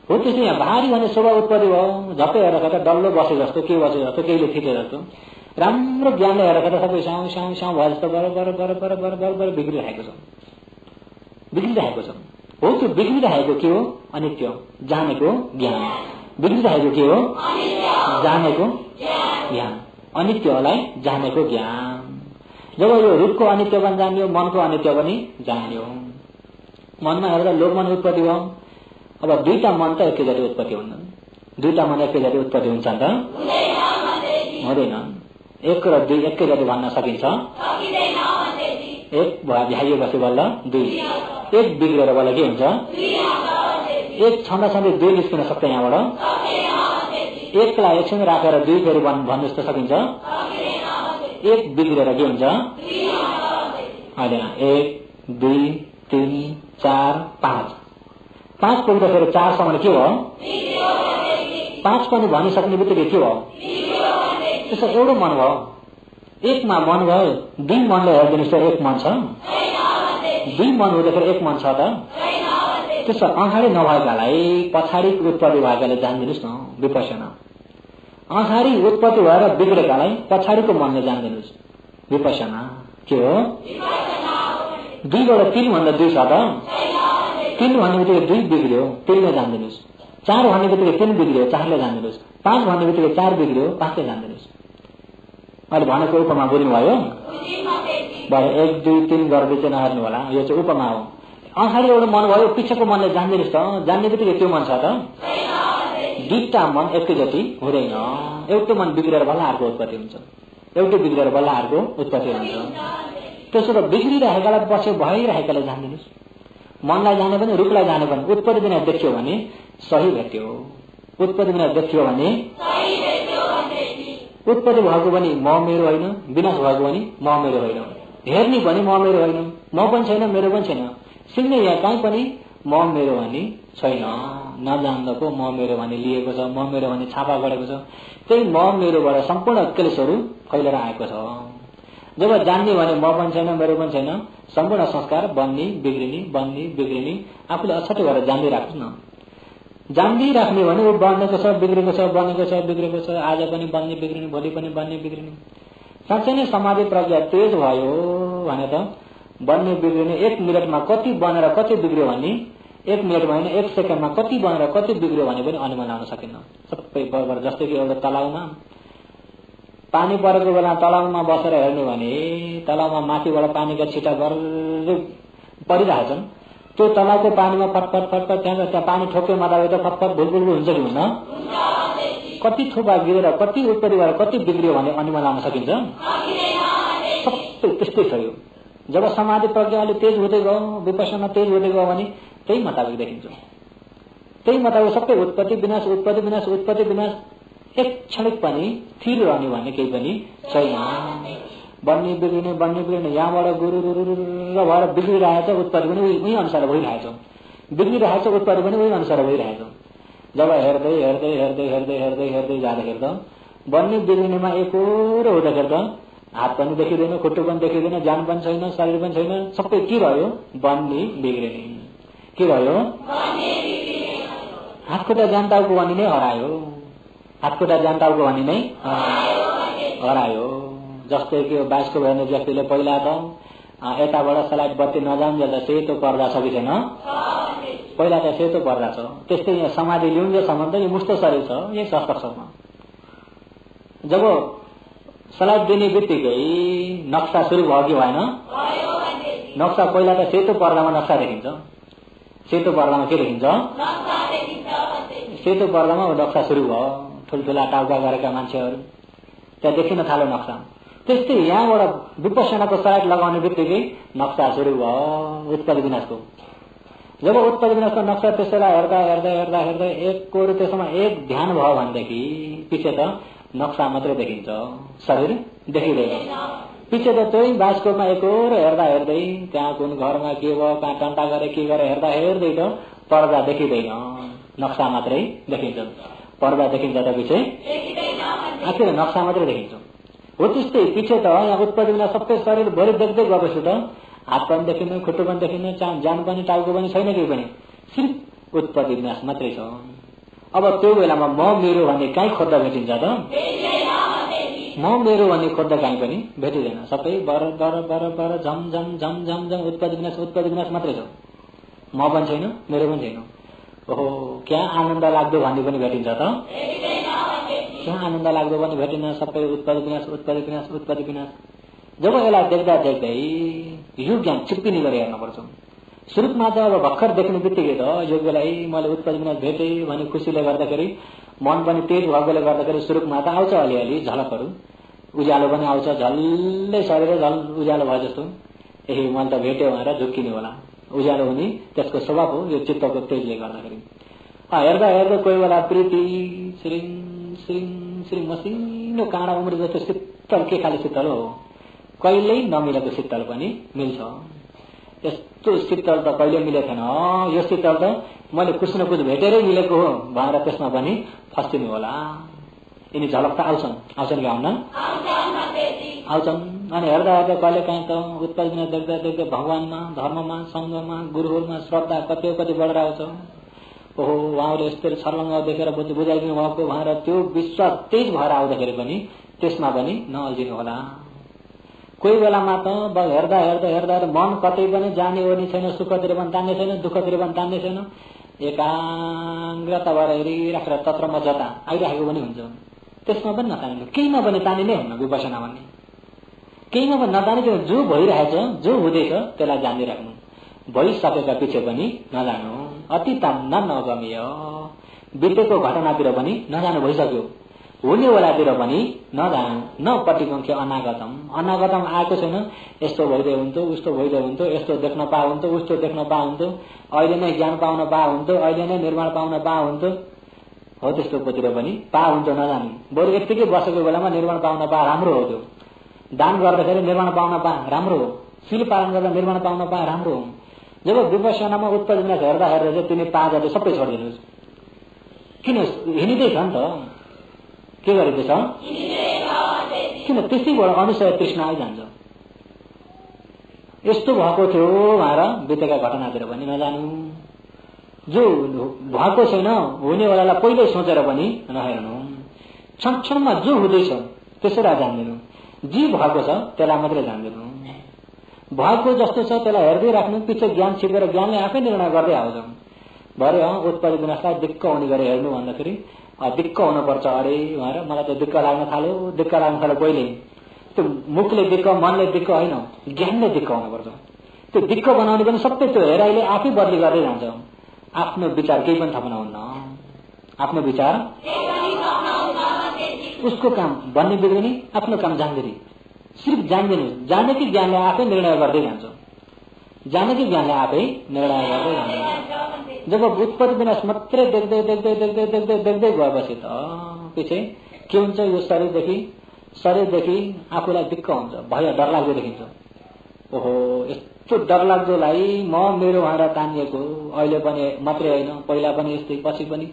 हो त्यसले यहाँ भारी भने शोभा उत्पत्ति भयो, झट्टै हेर्दाखेरि डल्लो बसे जस्तो, के बसे जस्तो, केहीले थिचे जस्तो, राम्रो ज्ञानले हेर्दाखेरि सबै साउ साउ साउ भए जस्तो बर बिग्रिरहेको छ, बिग्रिरहेको छ। हो त्यो बिग्रिरहेको के हो? अनित्य जानेको ज्ञान। बिग्रिरहेको के हो? जानेको ज्ञान, अनित्यलाई जानेको ज्ञान। जब यो रूपको अनित्य पनि जान्यो, मनको अनित्य पनि जान्यो, मनमा हेर्दा लोकमन उत्पत्ति भयो। अब दुईटा मन त एकैचोटि उत्पत्ति हुँदैन, दुईटा मन एकैचोटि उत्पत्ति हुन्छ नि त? हुँदैन। एक र दुई एकैचोटि भन्न सकिन्छ? एक भ्याइएपछि बल्ल दुई, एक बिग्रेर बल्ल के हुन्छ? एक छँदा छँदै दुई निस्किन सक्छ यहाँबाट? एकलाई एकछिन राखेर दुई फेरि भन्नु जस्तो सकिन्छ? एक बिग्रेर के हुन्छ? होइन, एक दुई तीन चार पाँच, पाँच पुग्दाखेरि चारसम्म के हो? पाँच पनि भनिसक्ने बित्तिकै के हो? त्यसो एउटा मन भयो, एकमा मन भयो, दुई मनले हेरिदिनुहोस् त एक मन छ? दुई मन हुँदाखेरि एक मन छ त? त्यसो अगाडि नभएकालाई पछाडि उत्पत्ति भएकाले जानिदिनुहोस् न विपश्यना। अगाडि उत्पत्ति भएर बिग्रेकालाई पछाडिको मनले जानिदिनुहोस् विपश्यना। के हो? दुईबाट तीन भन्दा दुई छ त? तीन भन्ने बित्तिकै दुई बिग्रियो, तीनले जानिदिनुहोस्। चार भन्ने बित्तिकै तीन बिग्रियो, चारले जानिदिनुहोस्। पाँच भन्ने बित्तिकै चार बिग्रियो, पाँचले जानिदिनुहोस्। अहिले भनेको उपमा बुझ्नुभयो? भरे एक दुई तीन गर्दै चाहिँ नहेर्नु होला, यो चाहिँ उपमा हो। अगाडि एउटा मन भयो, पछिको मनले जान्दिनुहोस् त, जान्ने बित्तिकै त्यो मन छ त? दुईटा मन एकैचोटि हुँदैन। एउटै मन बिग्रेर बल्ल अर्को उत्पत्ति हुन्छ, एउटै बिग्रेर बल्ल अर्को उत्पत्ति हुन्छ। त्यसो त बिग्रिरहेकालाई पछि भइरहेकालाई जान्दिनुहोस्। मनलाई जाने पनि, रूपलाई जाने पनि, उत्पत्ति बिना देखियो भने सही भेट्यो, उत्पत्ति बिना देखियो भने उत्पत्ति भएको पनि म मेरो होइन, विनाश भएको पनि म मेरो होइन, हेर्ने पनि म मेरो होइन, म पनि छैन मेरो पनि छैन, सिङ्गै यहाँ कहीँ पनि म मेरो भन्ने छैन। नजान्दको म मेरो भन्ने लिएको छ, म मेरो भन्ने छापा गरेको छ। त्यही म मेरोबाट सम्पूर्ण क्लेशहरू फैलेर आएको छ। जब जान्ने भने म पनि छैन मेरो पनि छैन, सम्पूर्ण संस्कार बन्ने बिग्रिने बन्ने बिग्रिने, आफूले अछटै भएर जान्दै राख्नुहोस् न। जान्दै राख्ने भने ऊ बन्नेको छ बिग्रेको छ, बनेको छ बिग्रेको छ, आज पनि बन्ने बिग्रिने, भोलि पनि बन्ने बिग्रिने। साँच्चै नै समाधि प्रज्ञा तेज भयो भने त बन्ने बिग्रिने एक मिनटमा कति बनेर कति बिग्रियो भने, एक मिनटमा होइन एक सेकेन्डमा कति बनेर कति बिग्रियो भने पनि अनुमान लाउन सकिन्न। सबै बराबर। जस्तै कि एउटा तलाउमा पानी परेको बेला तलाउमा बसेर हेर्ने भने तलाउमा माथिबाट पानीका छिटा गर्दै परिरहेछन्, त्यो तलाउको पानीमा फटफट फटफट त्यहाँ पानी ठोक्यो मात्रै त फटफट भुलभुल हुन्छ कि हुन्न? कति थोपा गिरेर कति उत्पत्ति भएर कति बिग्रियो भने अनुमान लाउन सकिन्छ? सबै त्यस्तै छ यो। जब समाधि प्रज्ञा अलि तेज हुँदै गयो, विपश्यना तेज हुँदै गयो भने त्यही मुताबिक देखिन्छ। त्यही मुताबिक सबै उत्पत्ति विनाश उत्पत्ति विनाश उत्पत्ति विनाश, एक क्षणिक पनि स्थिर रहने भन्ने केही पनि छैन। बन्ने बिग्रिने यहाँबाट गुरु भएर बिग्रिरहेछ, उत्पत्ति पनि उही अनुसार भइरहेछ, बिग्रिरहेछ उत्पत्ति पनि उही अनुसार भइरहेछ। जब हेर्दै हेर्दै हेर्दै हेर्दै हेर्दै हेर्दै जाँदाखेरि त बन्ने बिग्रिनेमा एकहोरो हुँदाखेरि त हात पनि देखिँदैन, खुट्टो पनि देखिँदैन, ज्यान पनि छैन, शरीर पनि छैन, सबै के रह्यो? बन्ने बिग्रिने। के रह्यो? हातखुट्टा ज्यान टाउको भनी नै हरायो, हातखुट्टा ज्यान टाउको भनी नै हरायो। जस्तै कि बाइसको हेर्ने व्यक्तिले पहिला त यताबाट स्लाइड बत्ती नजान्जेल त सेतो पर्दा छ कि छैन? पहिला त सेतो पर्दा छ। त्यस्तै यहाँ समाधि लिउन्जेलसम्म त यो मुक्त शरीर छ, यही सशक्तमा। जब स्लाइड दिने बित्तिकै नक्सा सुरु भयो कि भएन? नक्सा पहिला त सेतो पर्दामा नक्सा देखिन्छ। सेतो पर्दामा के देखिन्छ? सेतो पर्दामा नक्सा सुरु भयो, ठुल्ठुला टाउका गरेका मान्छेहरू त्यहाँ देखिन थाल्यो नक्सा। त्यस्तै यहाँबाट विपश्यनाको स्लाइड लगाउने बित्तिकै नक्सा सुरु भयो उत्पत्ति विनाशको। जब उत्पत्ति विनाशको नक्सा त्यसैलाई हेर्दा हेर्दा हेर्दा हेर्दा एकको त्यसमा एक ध्यान भयो भनेदेखि पछि त नक्सा मात्रै देखिन्छ, शरीर देखिँदैन। पछि त त्यही बाइस्कोपमा एकहोरो हेर्दा हेर्दै त्यहाँ कुन घरमा के भयो, कहाँ टन्टा गरे के गरे हेर्दा हेर्दै त पर्दा देखिँदैन, नक्सा मात्रै देखिन्छ। पर्दा देखिन्छ त पछि आखिर नक्सा मात्रै देखिन्छ। हो त्यस्तै पछि त यहाँ उत्पत्ति बिना सबै शरीर भरि देख्दै गएपछि त हात पनि देखिन्न, खुट्टो पनि देखिन्न, जान पनि टाउको पनि छैन, केही पनि, सिर्फ उत्पत्ति विनाश मात्रै छ। अब त्यो बेलामा म मेरो भन्ने कहीँ खोज्दा भेटिन्छ त? म मेरो भन्ने खोज्दा कहीँ पनि भेटिँदैन। सबै बर बर बर बर झम झम झम झम झम उत्पत्ति विनाश मात्रै छ। म पनि छैन, मेरो पनि छैन। ओहो, क्या आनन्द लाग्दो भन्ने पनि भेटिन्छ त? क्या आनन्द लाग्दो पनि भेटिन्न। सबै उत्पत्ति विनाश। जब यसलाई देख्दा देख्दै यो ज्ञान चिप्पिने गरी हेर्नुपर्छ। सुरुमा त अब भर्खर देख्ने बित्तिकै त यो बेला मैले उत्पत्ति विनाश भेटेँ भने खुसीले गर्दाखेरि मन पनि तेज भएकोले गर्दाखेरि सुरुमा त आउँछ अलिअलि झलकहरू, उज्यालो पनि आउँछ, झल्लै शरीर झल उज्यालो भयो जस्तो, ए मैले त भेट्यो भनेर झुक्किने होला। उज्यालो हुने त्यसको स्वभाव हो, यो चित्तको तेजले गर्दाखेरि। हेर्दा हेर्दा कोही बेला प्रीति श्रिङ श्रिङ श्रिङ मसिनो काँडा उम्रे जस्तो शीतल, के खाले शीतल हो, कहिल्यै नमिलेको शीतल पनि मिल्छ। यस्तो शीतल त कहिले मिलेको थिएन, यो शीतल त मैले कुछ न कुछ भेटेरै मिलेको हो भनेर त्यसमा पनि फस्टिनु होला। यिनी झलक त आउँछन् कि आउन आउँछन्। अनि हेर्दा हेर्दा कहिले काहीँ त उत्पत्ति विनाश देख्दा देख्दै भगवानमा, धर्ममा, सङ्घमा, गुरुहरूमा श्रद्धा कति बढेर आउँछ। ओहो, उहाँले यस्तो छर्लङ्ग देखेर बुझाइदिनु भएको भनेर त्यो विश्वास तेज भएर आउँदाखेरि पनि त्यसमा पनि नअल्झिनु होला। कोही बेलामा त हेर्दा हेर्दा हेर्दा मन कतै पनि जाने ओर्ने छैन, सुखतिर पनि तान्ने छैन, दुःखतिर पनि तान्ने छैन, एकाग्रता भएर हेरिराखेर तत्रमा जता आइराखेको पनि हुन्छ। त्यसमा पनि नतानिनु, केहीमा पनि तानिने हुन्न विपसना भन्ने। केहीमा पनि नतानिकन जो भइरहेछ, जो हुँदैछ त्यसलाई जानिराख्नु। भइसकेका पछि पनि नजानु। अति तान्न नगमिय, बितेको घटनातिर पनि नजानु, भइसक्यो। हुने बेलातिर पनि नजानु। न पटिकङ्ख्य अनागतम, अनागतम आएको छैन, यस्तो भइदियो हुन्थ्यो, उस्तो भइदियो हुन्थ्यो, यस्तो देख्न पा हुन्थ्यो, उस्तो देख्न पा हुन्थ्यो, अहिले नै ज्ञान पाउन पा हुन्थ्यो, अहिले नै निर्माण पाउन पा हुन्थ्यो, हो त्यस्तोतिर पनि पा हुन्थ्यो, नजानु। बरु यत्तिकै बसेको बेलामा निर्माण पाउन पा राम्रो हो। त्यो दान गर्दाखेरि निर्माण पाउन पा राम्रो हो, सिल पालन गर्दा निर्माण पाउन पा राम्रो हो। जब विपसनामा उत्पत्ति विनाश हेर्दा हेर्दा चाहिँ तिमी पाँचहरू सबै छोडिदिनुहोस्। किन हिँडिँदै छ नि त, के गरेको छ, किन त्यसैबाट अनुसय तृष्णा आइजान्छ। यस्तो भएको थियो भनेर बितेका घटनातिर पनि नजानु। जो भएको छैन, हुने बेलालाई पहिल्यै सोचेर पनि नहेर्नु। क्षणमा जो हुँदैछ त्यसैलाई जान्दिनु। जे भएको छ त्यसलाई मात्रै जान्दिनु। भएको जस्तो छ त्यसलाई हेर्दै राख्नु। पछि ज्ञान सिकेर ज्ञानले आफै निर्णय गर्दै आउँछ। भरे उत्पत्ति विनाशलाई दिक्क हुने गरी हेर्नु भन्दाखेरि दिक्क हुनुपर्छ अरे भनेर मलाई त दिक्क लाग्न थाल्यो पहिले। त्यो मुखले दिक्क, मनले दिक्क होइन, ज्ञानले दिक्क हुनुपर्छ। त्यो दिक्क बनाउने पनि सबै त्यो हेराइले आफै बदली गर्दै जान्छ। आफ्नो विचार केही पनि थप्न हुन्न। आफ्नो विचार उसको काम भन्ने बिग्रिने, आफ्नो काम जान्दैन। सिर्फ जान्दिनु, जाने कि ज्ञानले आफै निर्णय गर्दै जान्छ। जाने कि ज्ञानले आफै निर्णय गर्दै जान्छ। जब उत्पत्ति विनाश मात्रै देख्दै देख्दै देख्दै देख्दै देख्दै गएपछि त पछि के हुन्छ, यो शरीरदेखि आफूलाई दिक्क हुन्छ, भय डरलाग्दो देखिन्छ। ओहो, यस्तो डरलाग्दोलाई म मेरो भनेर तानिएको अहिले पनि मात्रै होइन, पहिला पनि यस्तै, पछि पनि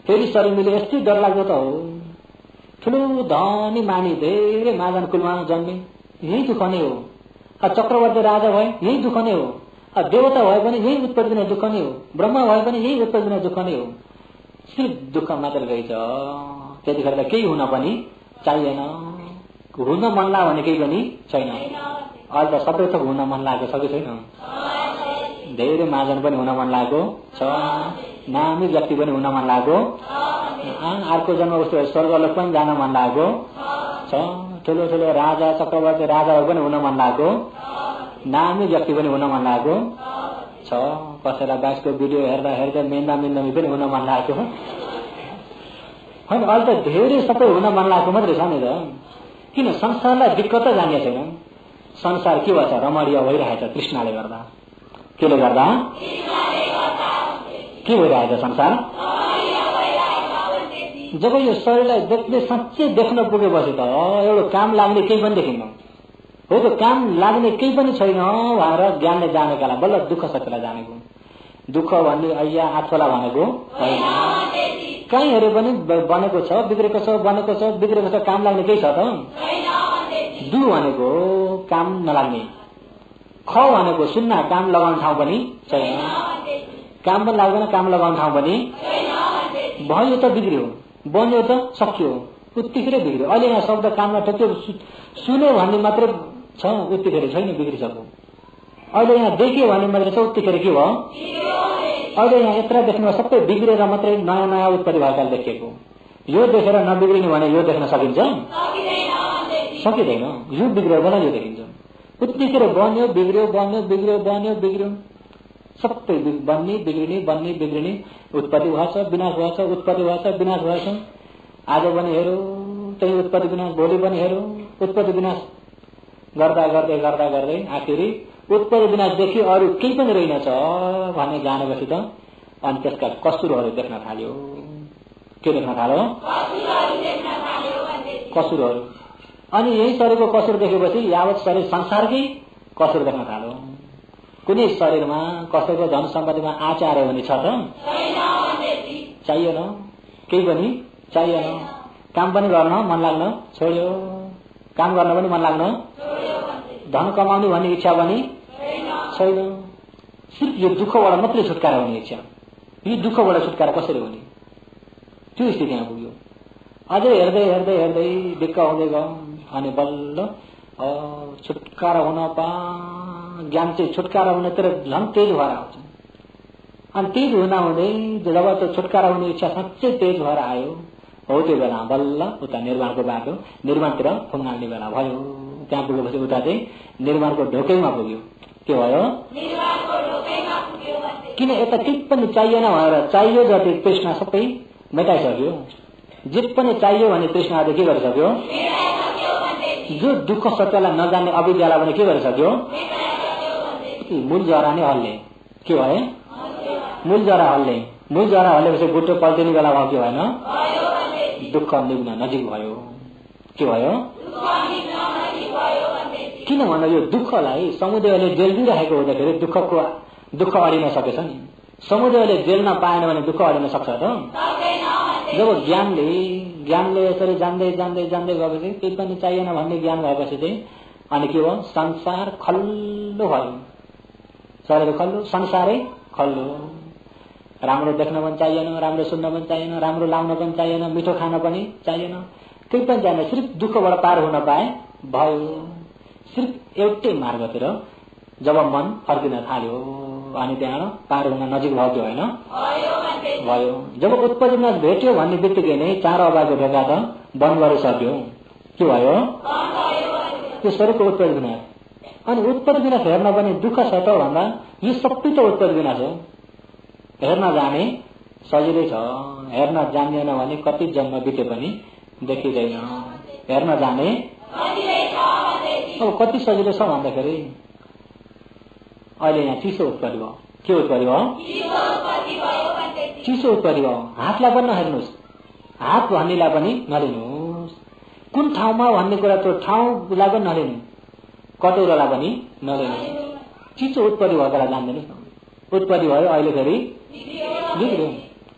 फेरि शरीर मिले यस्तै डरलाग्दो त हो। ठुलो धनी मानी धेरै महाजन कुलमा जन्मे, यही दुःख नै हो। चक्रवर्ती राजा भए यही दुःख नै हो। देवता भए पनि यही उत्पत्ति विनाश दुःख नै हो। ब्रह्मा भए पनि यही उत्पत्ति विनाश दुःख नै हो। सिर्फ दुःख मात्र रहेछ। त्यतिखेर त केही हुन पनि चाहिएन। हुन मन लाग्यो भने केही पनि छैन। अहिले त सबै थोक हुन मन लागेको छ कि छैन? धेरै महाजन पनि हुन मन लागेको छ, नामी व्यक्ति पनि हुन मन लागेको, अर्को जन्म उस्तो स्वर्गलोक पनि जान मन लागेको छ, ठुलो ठुलो राजा चक्रवर्ती राजाहरू पनि हुन मन लागेको, नामी व्यक्ति पनि हुन मन लागेको छ। कसैलाई बाइसको भिडियो हेर्दा हेर्दा मेन्दामी पनि हुन मन लागेको होइन। अहिले त धेरै सबै हुन मन लागेको मात्रै छ नि त। किन संसारलाई दिक्कत जाने छैन। संसार के भन्छ, रमणीय भइरहेछ तृष्णाले गर्दा। केले गर्दा के भइरहेछ संसार? जब यो शरीरलाई देख्दै साँच्चै देख्न पुगेपछि त एउटा काम लाग्ने केही पनि देखिन्न। हो, त्यो काम लाग्ने केही पनि छैन भनेर ज्ञानले जानेकालाई बल्ल दुःख सत्यलाई जानेको। दुःख भन्ने अయ్యా आठवला भनेको होइन। कहीँ हेरे पनि बनेको छ, बिग्रेको छ, बनेको छ, बिग्रेको छ, काम लाग्ने केही छ त? दु भनेको काम नलाग्ने, ख भनेको सुन्न काम लगाउने ठाउँ पनि छैन, काम पनि लाग्दैन, काम लगाउने ठाउँ पनि भयो त बिग्रियो, बन्यो त सकियो, उत्तिखेर बिग्रियो। अहिले यहाँ शब्द काममा टक्क्यो सुन्यो भन्ने मात्रै छ, उत्तिखेर छैन बिग्रिसक्यो। अहिले यहाँ देखियो भन्ने मात्रै छ, उत्तिखेर के भयो? अहिले यहाँ यत्र देख्नुमा सबै बिग्रेर मात्रै नयाँ नयाँ उत्पत्ति भएका देखिएको। यो देखेर नबिग्रिनु भने यो देख्न सकिन्छ? सकिँदैन। यो बिग्रियो भने यो देखिन्छ। उत्तिखेर बन्यो बिग्रियो, बन्यो बिग्रियो, बन्यो बिग्रियो, सबै बन्ने बिग्रिने, बन्ने बिग्रिने, उत्पत्ति भएछ, विनाश भएछ, उत्पत्ति भएछ, विनाश भएछ। आज पनि हेरौँ त्यही उत्पत्ति विनाश, भोलि पनि हेरौँ उत्पत्ति विनाश गर्दा गर्दै गर्दा गर्दै आखिरी उत्पत्ति विनाशदेखि अरू केही पनि रहेनछ भन्ने जानेपछि त अनि त्यसका कसुरहरू देख्न थाल्यो। के देख्न थाल्यो? कसुरहरू। अनि यही शरीरको कसुर देखेपछि यावत शरीर संसारकै कसुर देख्न थाल्यो। कुनै शरीरमा कसैको धन सम्पत्तिमा आचार हो भने छ त? चाहिएन, केही पनि चाहिएन। काम पनि गर्न मन लाग्न छोड्यो, काम गर्न पनि मन लाग्न, धन कमाउने भन्ने इच्छा पनि छैन। सिर्फ यो दुःखबाट मात्रै छुटकारा हुने इच्छा। यो दुःखबाट छुटकारा कसरी हुने? त्यो स्थितिमा पुग्यो। अझै हेर्दै हेर्दै हेर्दै दिक्क हुँदै गयो अनि बल्ल छुटकारा हुन ज्ञान चाहिँ छुटकारा हुनेतिर झन् तेज भएर आउँछ। अनि तेज हुँदा हुँदै जब त्यो छुटकारा हुने इच्छा साँच्चै तेज भएर आयो, हो त्यो बेला बल्ल उता निर्माणको बाटो निर्माणतिर फुङ्गाल्ने बेला भयो। त्यहाँ पुगेपछि उता चाहिँ निर्माणको ढोकैमा पुग्यो। के भयो? किन यता केही पनि चाहिएन भनेर चाहियो जति तृष्णा सबै मेटाइसक्यो। जे पनि चाहियो भने तृष्णाले के गरिसक्यो? जो दुःख सत्यलाई नजान्ने अविद्यालाई पनि के गरिसक्यो? मूल जरा नै हल्ले। के भयो? मूल जरा हल्ले। मूल जरा हल्लेपछि बुट्टो पल्टिने बेला भयो। के भएन? दुःख निग्न नजिक भयो। के भयो? किन भन्दा यो दुःखलाई समुदायले जेल्दिरहेको हुँदाखेरि दुःख अडिन सकेछ नि। समुदायले जेल्न पाएन भने दुःख अडिन सक्छ त? जब ज्ञानले यसरी जान्दै जान्दै जान्दै गएपछि केही पनि चाहिएन भन्ने ज्ञान भएपछि चाहिँ अनि के भयो? संसार खल्लो भयो। शरीर खल्लो, संसारै खल्लो। राम्रो देख्न पनि चाहिएन, राम्रो सुन्न पनि चाहिएन, राम्रो लाउन पनि चाहिएन, मिठो खान पनि चाहिएन, केही पनि चाहिएन। सिर्फ दुःखबाट पार हुन पाए भयो। सिर्फ एउटै मार्गतिर जब मन फर्किन थाल्यो अनि त्यहाँ पार हुन नजिक भयो। कि होइन? भयो। जब उत्पत्ति विनाश भेट्यो भन्ने बित्तिकै नै चार अभावको ढोका त बन्द गरिसक्यो। के भयो? त्यो शरीरको उत्पत्ति विनाश। अनि उत्पत्ति विनाश हेर्न पनि दुःख छ त भन्दा यो सबै त उत्पत्ति विनाश हो। हेर्न जाने सजिलै छ, हेर्न जान्दैन भने कति जन्म बिते पनि देखिँदैन। हेर्न जाने अब कति सजिलो छ भन्दाखेरि अहिले यहाँ चिसो उत्पत्ति भयो। के उत्पत्ति भयो? चिसो उत्पत्ति भयो। हातलाई पनि नहेर्नुहोस्, हात भन्नेलाई पनि नलिनुहोस्, कुन ठाउँमा भन्ने कुरा त्यो ठाउँलाई पनि नलिनु, कटौरालाई पनि नलिनु। चिसो उत्पत्ति भयो बेला जान्दैनस् न। उत्पत्ति भयो अहिले फेरि बिग्रियो,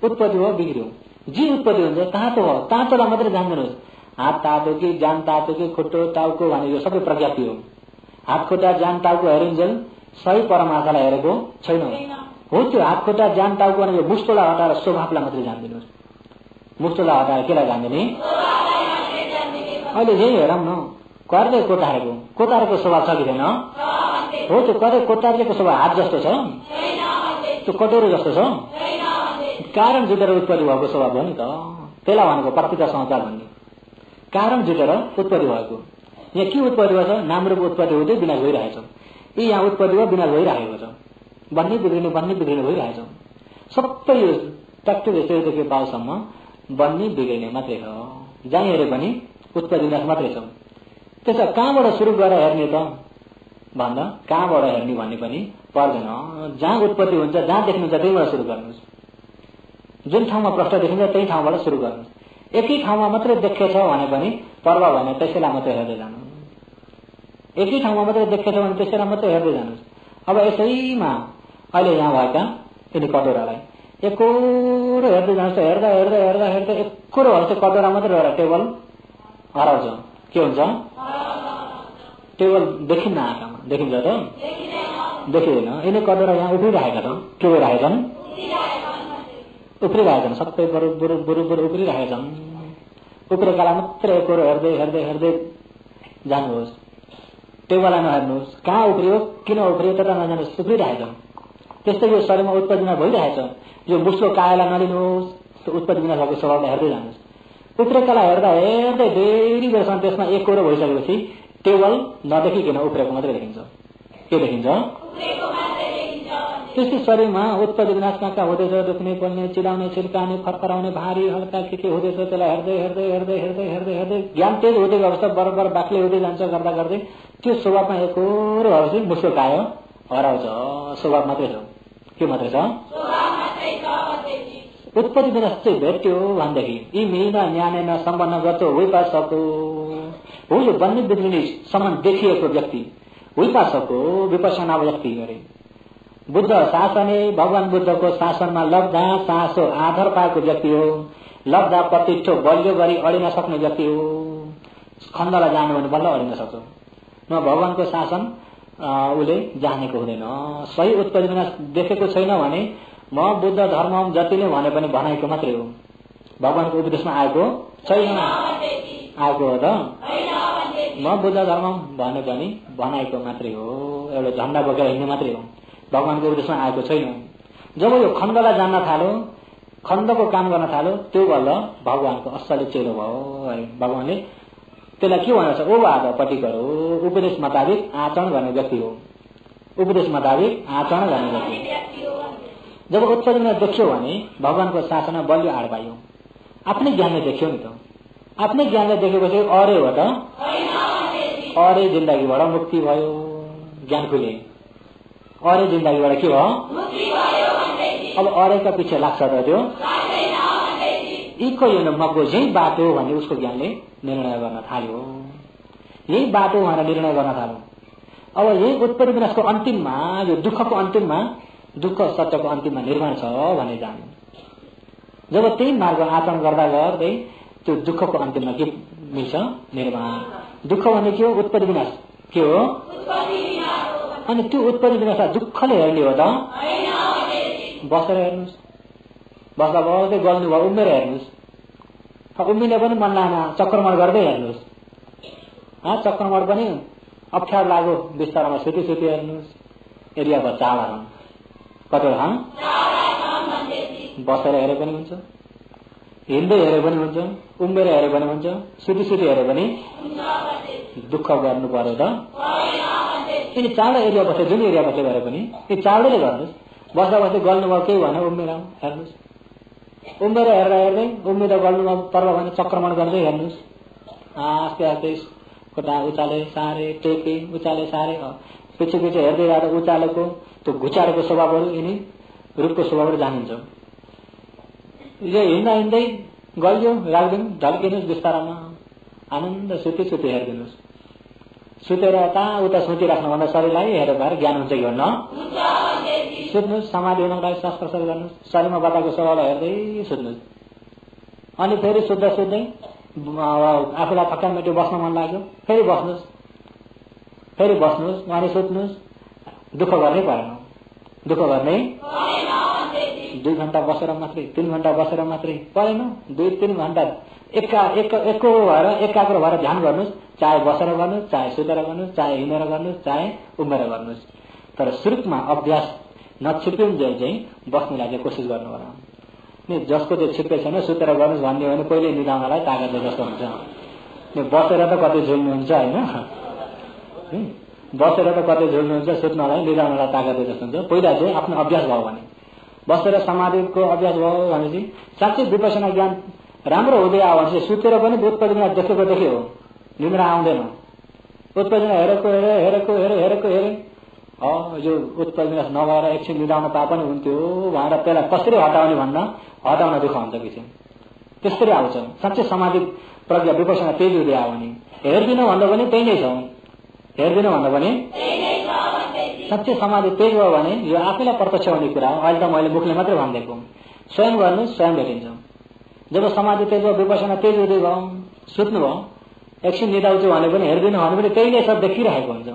उत्पत्ति भयो बिग्रियो। जे उत्पत्ति हुन्छ तातो भयो, तातोलाई मात्रै जान्दैनस्। हात तातो कि जान तातो कि खुट्टो टाउको भने यो सबै प्रज्ञाप्ति हो। हात खुट्टा जान टाउको हेरिन्जेल सही परमार्थालाई हेरेको छैन। हो त्यो हात खुट्टा जान टाउको भने यो मुष्टोलाई हटाएर स्वभावलाई मात्रै जान्दिनुहोस्। मुष्टोलाई हटाएर केलाई जान्दिने? अहिले यही हेरौँ न, कहिले कोतारेको स्वभाव छ कि छैन? हो त्यो कतै कोतारेको स्वभाव हात जस्तो छ, त्यो कटोरो जस्तो छ। कारण जुटेर उत्पत्ति भएको स्वभाव हो नि त। त्यसलाई भनेको प्रकृति संसार भन्ने कारण जुटेर उत्पत्ति भएको। यहाँ के उत्पत्ति भएको छ? नाम रूप उत्पत्ति हुँदै विनाश भइरहेछ। यी यहाँ उत्पत्ति भयो विनाश भइरहेको छ। भन्ने बिग्रिने भइरहेछ। सबै यो ट्याक्टु यसैदेखि पाउसम्म बन्ने बिग्रिने मात्रै हो। जहाँ हेरे पनि उत्पत्ति विनाश मात्रै छ। त्यसो कहाँबाट सुरु गरेर हेर्ने त भन्दा कहाँबाट हेर्ने भन्ने पनि पर्दैन। जहाँ उत्पत्ति हुन्छ, जहाँ देख्नुहुन्छ त्यहीबाट सुरु गर्नुहोस्। जुन ठाउँमा प्रश्न देखिन्छ त्यही ठाउँबाट सुरु गर्नुहोस्। एकै ठाउँमा मात्रै देखेछ भने पनि पर्व भने त्यसैलाई मात्रै हेर्दै जानु। एकै ठाउँमा मात्रै देखेछ भने त्यसैलाई मात्रै हेर्दै जानुहोस्। अब यसैमा अहिले यहाँ भएका यिनी कटोरालाई एकोरो हेर्दै जान्छ, हेर्दा हेर्दा हेर्दा हेर्दा एकोरो हल्छ, कटोरा मात्रै रहेर टेबल हराउँछ। के हुन्छ? टेबल देखिन्न, आँखामा देखिन्छ त? देखिँदैन। यिनी कटोरा यहाँ उफ्रिराखेका छन्। के भइराखेका छन्? उफ्रिरहेका छन्, सबै बरु उफ्रिरहेका छन्। उफ्रेकालाई मात्रै एकोरो हेर्दै हेर्दै हेर्दै जानुहोस्, टेबललाई नहेर्नुहोस्, कहाँ उफ्रियो, किन उफ्रियो त्यता नजानुहोस्, उफ्रिरहेका छन्। त्यस्तै यो शरीरमा उत्पत्ति विनाश भइरहेछ। यो मुस्लो कायालाई नलिनुहोस्, त्यो उत्पत्ति विनाश भएको स्वभावलाई हेर्दै जानुहोस्। उफ्रेकालाई हेर्दा हेर्दै धेरै बेरसम्म त्यसमा एकोरो भइसकेपछि टेबल नदेखिकन उफ्रेको मात्रै देखिन्छ। के देखिन्छ? त्यस्तै शरीरमा उत्पत्ति विनाश कहाँ हुँदैछ, दुख्ने पोल्ने चिलाउने छिल्काउने फरफराउने भारी हल्का के हुँदैछ, त्यसलाई हेर्दै हेर्दै हेर्दै हेर्दै हेर्दै हेर्दै ज्ञान तेज हुँदै अवस्था बराबर बाक्लै हुँदै जान्छ। गर्दा गर्दै त्यो स्वभावमा एकोरो भएपछि मुस्लो कायो हराउँछ। स्वभाव मात्रै छ। के मात्रै छ? उत्पत्ति विनाश चाहिँ भेट्यो भनेदेखि यी मिल्न न्यानेन सम्बन्ध गर्छ विपासको हो। यो बन्ने बिग्रिने सम्बन्ध देखिएको व्यक्ति विपासको विपसना व्यक्ति गरे। बुद्ध शासने भगवान बुद्धको शासनमा लब्धा सासो आधार पाएको व्यक्ति हो। लब्धा प्रतिष्ठो बलियो गरी अडिन सक्ने व्यक्ति हो। खण्डलाई जानु भने बल्ल अडिन सक्छ। न भगवानको शासन उसले जानेको हुँदैन। सही उत्पत्ति विनाश देखेको छैन भने म बुद्ध धर्म जति नै भने पनि भनाइको मात्रै हो। भगवानको उपदेशमा आएको छैन। आएको हो त? म बुद्ध धर्म भने पनि भनाइको मात्रै हो। एउटा झण्डा बोकेर हिँड्ने मात्रै हो। भगवानको उपदेशमा आएको छैन। जब यो खण्डलाई जान्न थाल्यो, खण्डको काम गर्न थाल्यो, त्यो बल्ल भगवानको असली चेलो भयो। भगवानले त्यसलाई के भन्छ? ओ आद पट्टि गरो, उपदेश मुताबिक आचरण गर्ने व्यक्ति हो। उपदेश मुताबिक आचरण गर्ने व्यक्ति। जब उत्पत्ति विनाश देख्यो भने भगवानको शासनमा बलियो आड पाइयो। आफ्नै ज्ञानले देख्यो नि त। आफ्नै ज्ञानले देखेपछि अरे हो त? अरे जिन्दगीबाट मुक्ति भयो। ज्ञान खुले, अरे जिन्दगीबाट के भयो? अब अरेका पछि लाग्छ त त्यो? यीको यो मको यही बाटो भन्ने उसको ज्ञानले निर्णय गर्न थाल्यो। यही बाटो भनेर निर्णय गर्न थाल्यो। अब यही उत्पत्ति विनाशको अन्तिममा, यो दुःखको अन्तिममा, दुःख सत्यको अन्तिममा निर्माण छ भन्ने जान्यो। जब त्यही मार्ग आचरण गर्दा गर्दै त्यो दुःखको अन्तिममा के मिल्छ? निर्माण। दुःख भने के हो? उत्पत्ति विनाश। के हो? अनि त्यो उत्पत्ति विनाशलाई दुःखले हेर्ने हो त? बसेर हेर्नुहोस्। बस्दा बस्दै गल्नु भयो, उम्मेर हेर्नुहोस्। उम्मिने पनि मन लागेन, चक्रमण गर्दै हेर्नुहोस्। चक्रमण पनि अप्ठ्यारो लाग्यो, बिस्तारामा सुती सुती हेर्नुहोस्। एरियाको चाडा छन्, कतिवटा बसेर हेरे पनि हुन्छ, हिँड्दै हेरे पनि हुन्छ, उम्मेर हेरे पनि हुन्छ, सुती सुती हेरे पनि दुःख गर्नु पर्यो त? यिनी चाँडो एरिया बस्यो, जुन एरिया बस्यो गरे पनि यी चाँडोले गर्नुहोस्। बस्दा बस्दै गल्नुभयो केही भने उम्मेर हेर्नुहोस्। उम्मेर हेर्दा हेर्दै उम्मेर गल्नुभयो पर्व भने चक्रमण गर्दै हेर्नुहोस्। आस्ते आस्ते खुट्टा उचाले सारे टेके, उचाले सारे, पछि पछि हेर्दै जाँदा उचालेको त्यो घुचालेको स्वभावहरू यिनी रूपको स्वभावहरू जानिन्छ। यो हिँड्दा हिँड्दै गल्यो राख्दिनु, ढल्किनुहोस् बिस्तारामा, आनन्द सुती सुती हेरिदिनुहोस्। सुतेर यता उता सोचिराख्नुभन्दा शरीरलाई हेरेर भएर ज्ञान हुन्छ कि भन्न? सुत्नुहोस्, समाधि हुनको लागि श्वास प्रश्वास गर्नुहोस्, शरीरमा बताएको स्वभावलाई हेर्दै सुत्नुहोस्। अनि फेरि सुत्दा सुत्दै आफूलाई थकान मेट्यो, बस्न मन लाग्यो, फेरि बस्नुहोस्, फेरि बस्नुहोस्, अनि सुत्नुहोस्। दुःख गर्नै परेन, दुःख गर्नै 2 घण्टा बसेर मात्रै, 3 घण्टा बसेर मात्रै परेन। 2-3 घण्टा एकाग्र भएर ध्यान गर्नुहोस्। चाहे बसेर गर्नुहोस्, चाहे सुतेर गर्नुहोस्, चाहे हिँडेर गर्नुहोस्, चाहे उम्मेर गर्नुहोस्। तर सुरुमा अभ्यास नछिप्पिउन्जेल चाहिँ बस्ने लागि कोसिस गर्नु होला। नि जसको चाहिँ छिप्पे छैन सुतेर गर्नुहोस् भन्ने हो भने पहिले निदाउनलाई तागतले जस्तो हुन्छ। नि बसेर त कतै झुल्नुहुन्छ होइन, बसेर त कतै झुल्नुहुन्छ, सुत्नलाई निदाउनलाई तागतले जस्तो हुन्छ। पहिला चाहिँ आफ्नो अभ्यास भयो भने, बसेर समाधिको अभ्यास भयो भनेपछि साँच्चै विपसना ज्ञान राम्रो हुँदै आयो भने सुतेर पनि उत्पत्ति विनाश देखेको देख्यो हो, निन्द्रा आउँदैन। उत्पत्ति विनाश हेरेको हेरे हेरेको हेरे हेरेको हेरे यो उत्पत्ति विनाश नभएर एकछिन निदाउन पाए पनि हुन्थ्यो भनेर त्यसलाई कसरी हटाउने भन्दा हटाउन दुःख हुन्छ कि त्यसरी आउँछ। साँच्चै समाधि प्रज्ञा विपसना तेज हुँदै आयो भने हेर्दिन भन्दा पनि त्यही नै छ, हेर्दिन भन्दा पनि साँच्चै समाधि तेज भयो भने यो आफैलाई प्रत्यक्ष हुने कुरा हो। अहिले त मैले मुखले मात्रै भनिदिएको, स्वयं गर्नु स्वयं भेटिन्छ। जब समाधि तेज भयो, विपसना तेज हुँदै भयो, सुत्नु भयो, एकछिन निदाउँछु भने पनि हेर्दिनँ भने पनि त्यही नै सब देखिरहेको हुन्छ।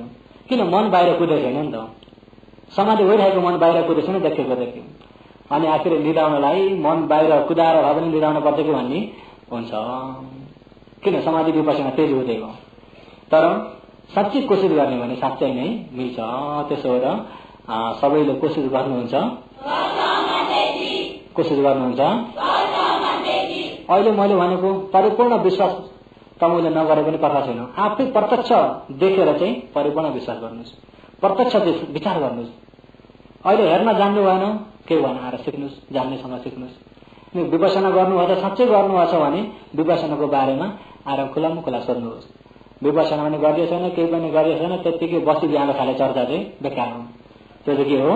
किन? मन बाहिर कुदेको छैन नि त। समाधि भइरहेको मन बाहिर कुदेको छैन, देखेको देख्यो। अनि आखिर निदाउनलाई मन बाहिर कुदाएर भए पनि निदाउन पर्छ कि भन्ने हुन्छ। किन? समाधि विपसना तेज हुँदै भयो। तर साँच्चै कोसिस गर्ने भने साँच्चै नै मिल्छ। त्यसो भएर सबैले कोसिस गर्नुहुन्छ, कोसिस गर्नुहुन्छ। अहिले मैले भनेको परिपूर्ण विश्वास तपाईँले नगरे पनि पर्खा छैन। आफै प्रत्यक्ष देखेर चाहिँ परिपूर्ण विश्वास गर्नुहोस्, प्रत्यक्ष विचार गर्नुहोस्। अहिले हेर्न जान्नु भएन, के भएन, आएर सिक्नुहोस्, जान्नेसँग सिक्नुहोस्। विपसना गर्नुभएछ, साँच्चै गर्नुभएछ भने विपसनाको बारेमा आएर खुलाम खुला सोध्नुहोस्। विपसना पनि गरिदिएको छैन, केही पनि गरिएको छैन, त्यत्तिकै बसी बिहान खाले चर्चा चाहिँ बेकार हो। त्यो चाहिँ के हो?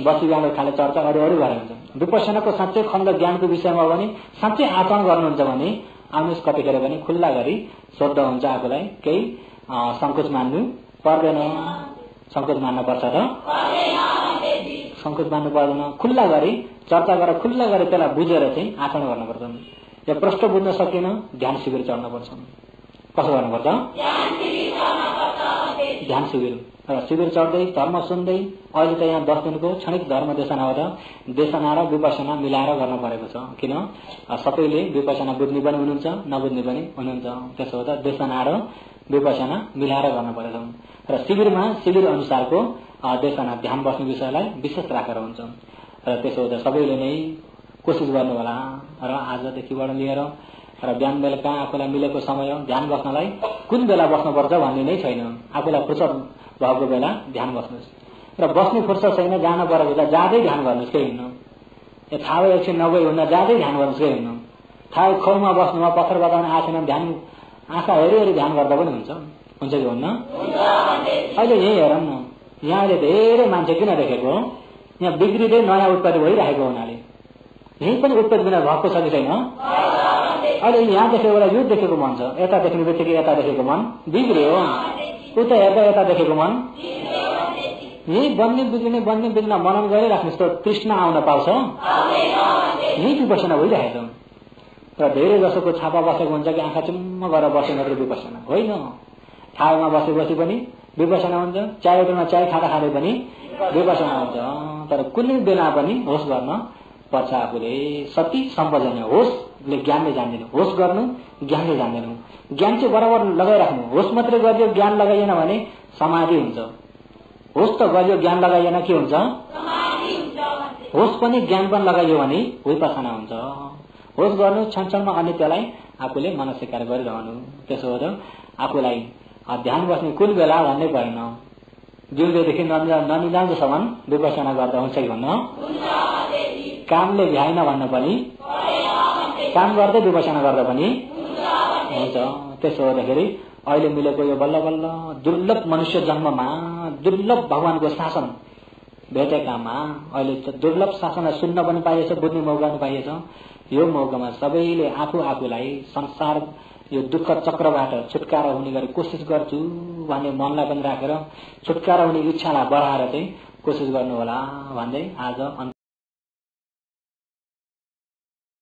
बसी बिहान खाले चर्चा अरू अरू गरेर हुन्छ। विपसनाको साँच्चै खण्ड ज्ञानको विषयमा पनि साँच्चै आचरण गर्नुहुन्छ भने आउनुहोस्, कतिखेर पनि खुल्ला गरी सोध्दा हुन्छ आफूलाई। केही संकोच मान्नु पर्दैन। संकोच मान्न पर्छ र संकोच मान्नु पर्दैन। खुल्ला गरी चर्चा गरेर खुल्ला गरी त्यसलाई बुझेर चाहिँ आचरण गर्नुपर्छ। यो प्रश्न बुझ्न सकिएन, ध्यान शिविर चढ्नुपर्छ। कसो गर्नुपर्छ? ध्यान शिविर। र शिविर चढ्दै धर्म सुन्दै अहिले त यहाँ 10 दिनको क्षणिक धर्म देशना हो त देशना र विपसना मिलाएर गर्न परेको छ। किन? सबैले विपसना बुझ्ने पनि हुनुहुन्छ, नबुझ्ने पनि हुनुहुन्छ। त्यसो हो त देशना र विपसना मिलाएर गर्न परेको छ। र शिविरमा शिविर अनुसारको देशना ध्यान बस्ने विषयलाई विशेष राखेर हुन्छ। र त्यसो हो त सबैले नै कोसिस गर्नु होला। र आजदेखिबाट लिएर र बिहान बेलुका आफूलाई मिलेको समय ध्यान बस्नलाई कुन बेला बस्नुपर्छ भन्ने नै छैन। आफूलाई फुर्सद भएको बेला ध्यान बस्नुहोस्। र बस्ने फुर्सद छैन, जान परेको बेला जाँदै ध्यान गर्नुहोस्, केही हुन्न। थाहा एकछिन नगई हुन्न, जाँदै ध्यान गर्नुहोस्, केही हुन्न। थाहा खौमा बस्नुमा पत्थर बताउन आएन, ध्यान आँखा हेरी हेरी ध्यान गर्दा पनि हुन्छ। हुन्छ कि हुन्न? अहिले यही हेरौँ न, यहाँ अहिले धेरै मान्छे किन देखेको? यहाँ बिग्रिँदै नयाँ उत्पत्ति भइरहेको हुनाले। यही पनि उत्पत्ति बिना भएको छ कि छैन? अहिले यहाँ देखेको बेला यो देखेको मन छ, यता देख्ने बित्तिकै यता देखेको मन बिग्रियो, उता हेर्दा यता देखेको मन। यही बन्ने बिग्रिने मनन गरिराख्नुहोस् त तृष्णा आउन पाउँछ। यही विपसना भइरहेको छ। र धेरै जसोको छापा बसेको हुन्छ कि आँखा चुम्म गरेर बस्ने मात्रै विपसना होइन। ठाउँमा बसेपछि पनि विपसना हुन्छ, चायमा चाय खाँदा खाँदै पनि विपसना हुन्छ। तर कुनै बेला पनि होस गर्न पर्छ आफूले। सती सम्पजन होसले ज्ञानले जान्दैन, होस गर्नु ज्ञानले जान्दैन। ज्ञान चाहिँ बराबर लगाइराख्नु। होस मात्रै गरियो ज्ञान लगाइएन भने समाधि हुन्छ। होस त गरियो ज्ञान लगाइएन के हुन्छ? होस पनि ज्ञान पनि लगाइयो भने विपसना हुन्छ। होस गर्नु क्षणक्षणमा, अनि त्यसलाई आफूले मनस्वीकार गरिरहनु। त्यसो हो त आफूलाई ध्यान बस्ने कुन बेला भन्नै परेन। जिउँदैदेखि ननिजाउँदोसम्म विपसना गर्दा हुन्छ कि भन्न? कामले भ्याएन भन्न पनि, काम गर्दै विपसना गर्दा पनि हुन्छ। त्यसो हुँदाखेरि अहिले मिलेको यो बल्ल बल्ल दुर्लभ मनुष्य जन्ममा दुर्लभ भगवानको शासन भेटेकामा अहिले दुर्लभ शासनलाई सुन्न पनि पाइएछ, बुझ्ने मौका पनि पाइएछ। यो मौकामा सबैले आफूलाई संसार यो दुःख चक्रबाट छुटकारा हुने गरी कोसिस गर्छु भन्ने मनलाई पनि राखेर छुटकारा हुने इच्छालाई बढाएर चाहिँ कोसिस गर्नु होला भन्दै आज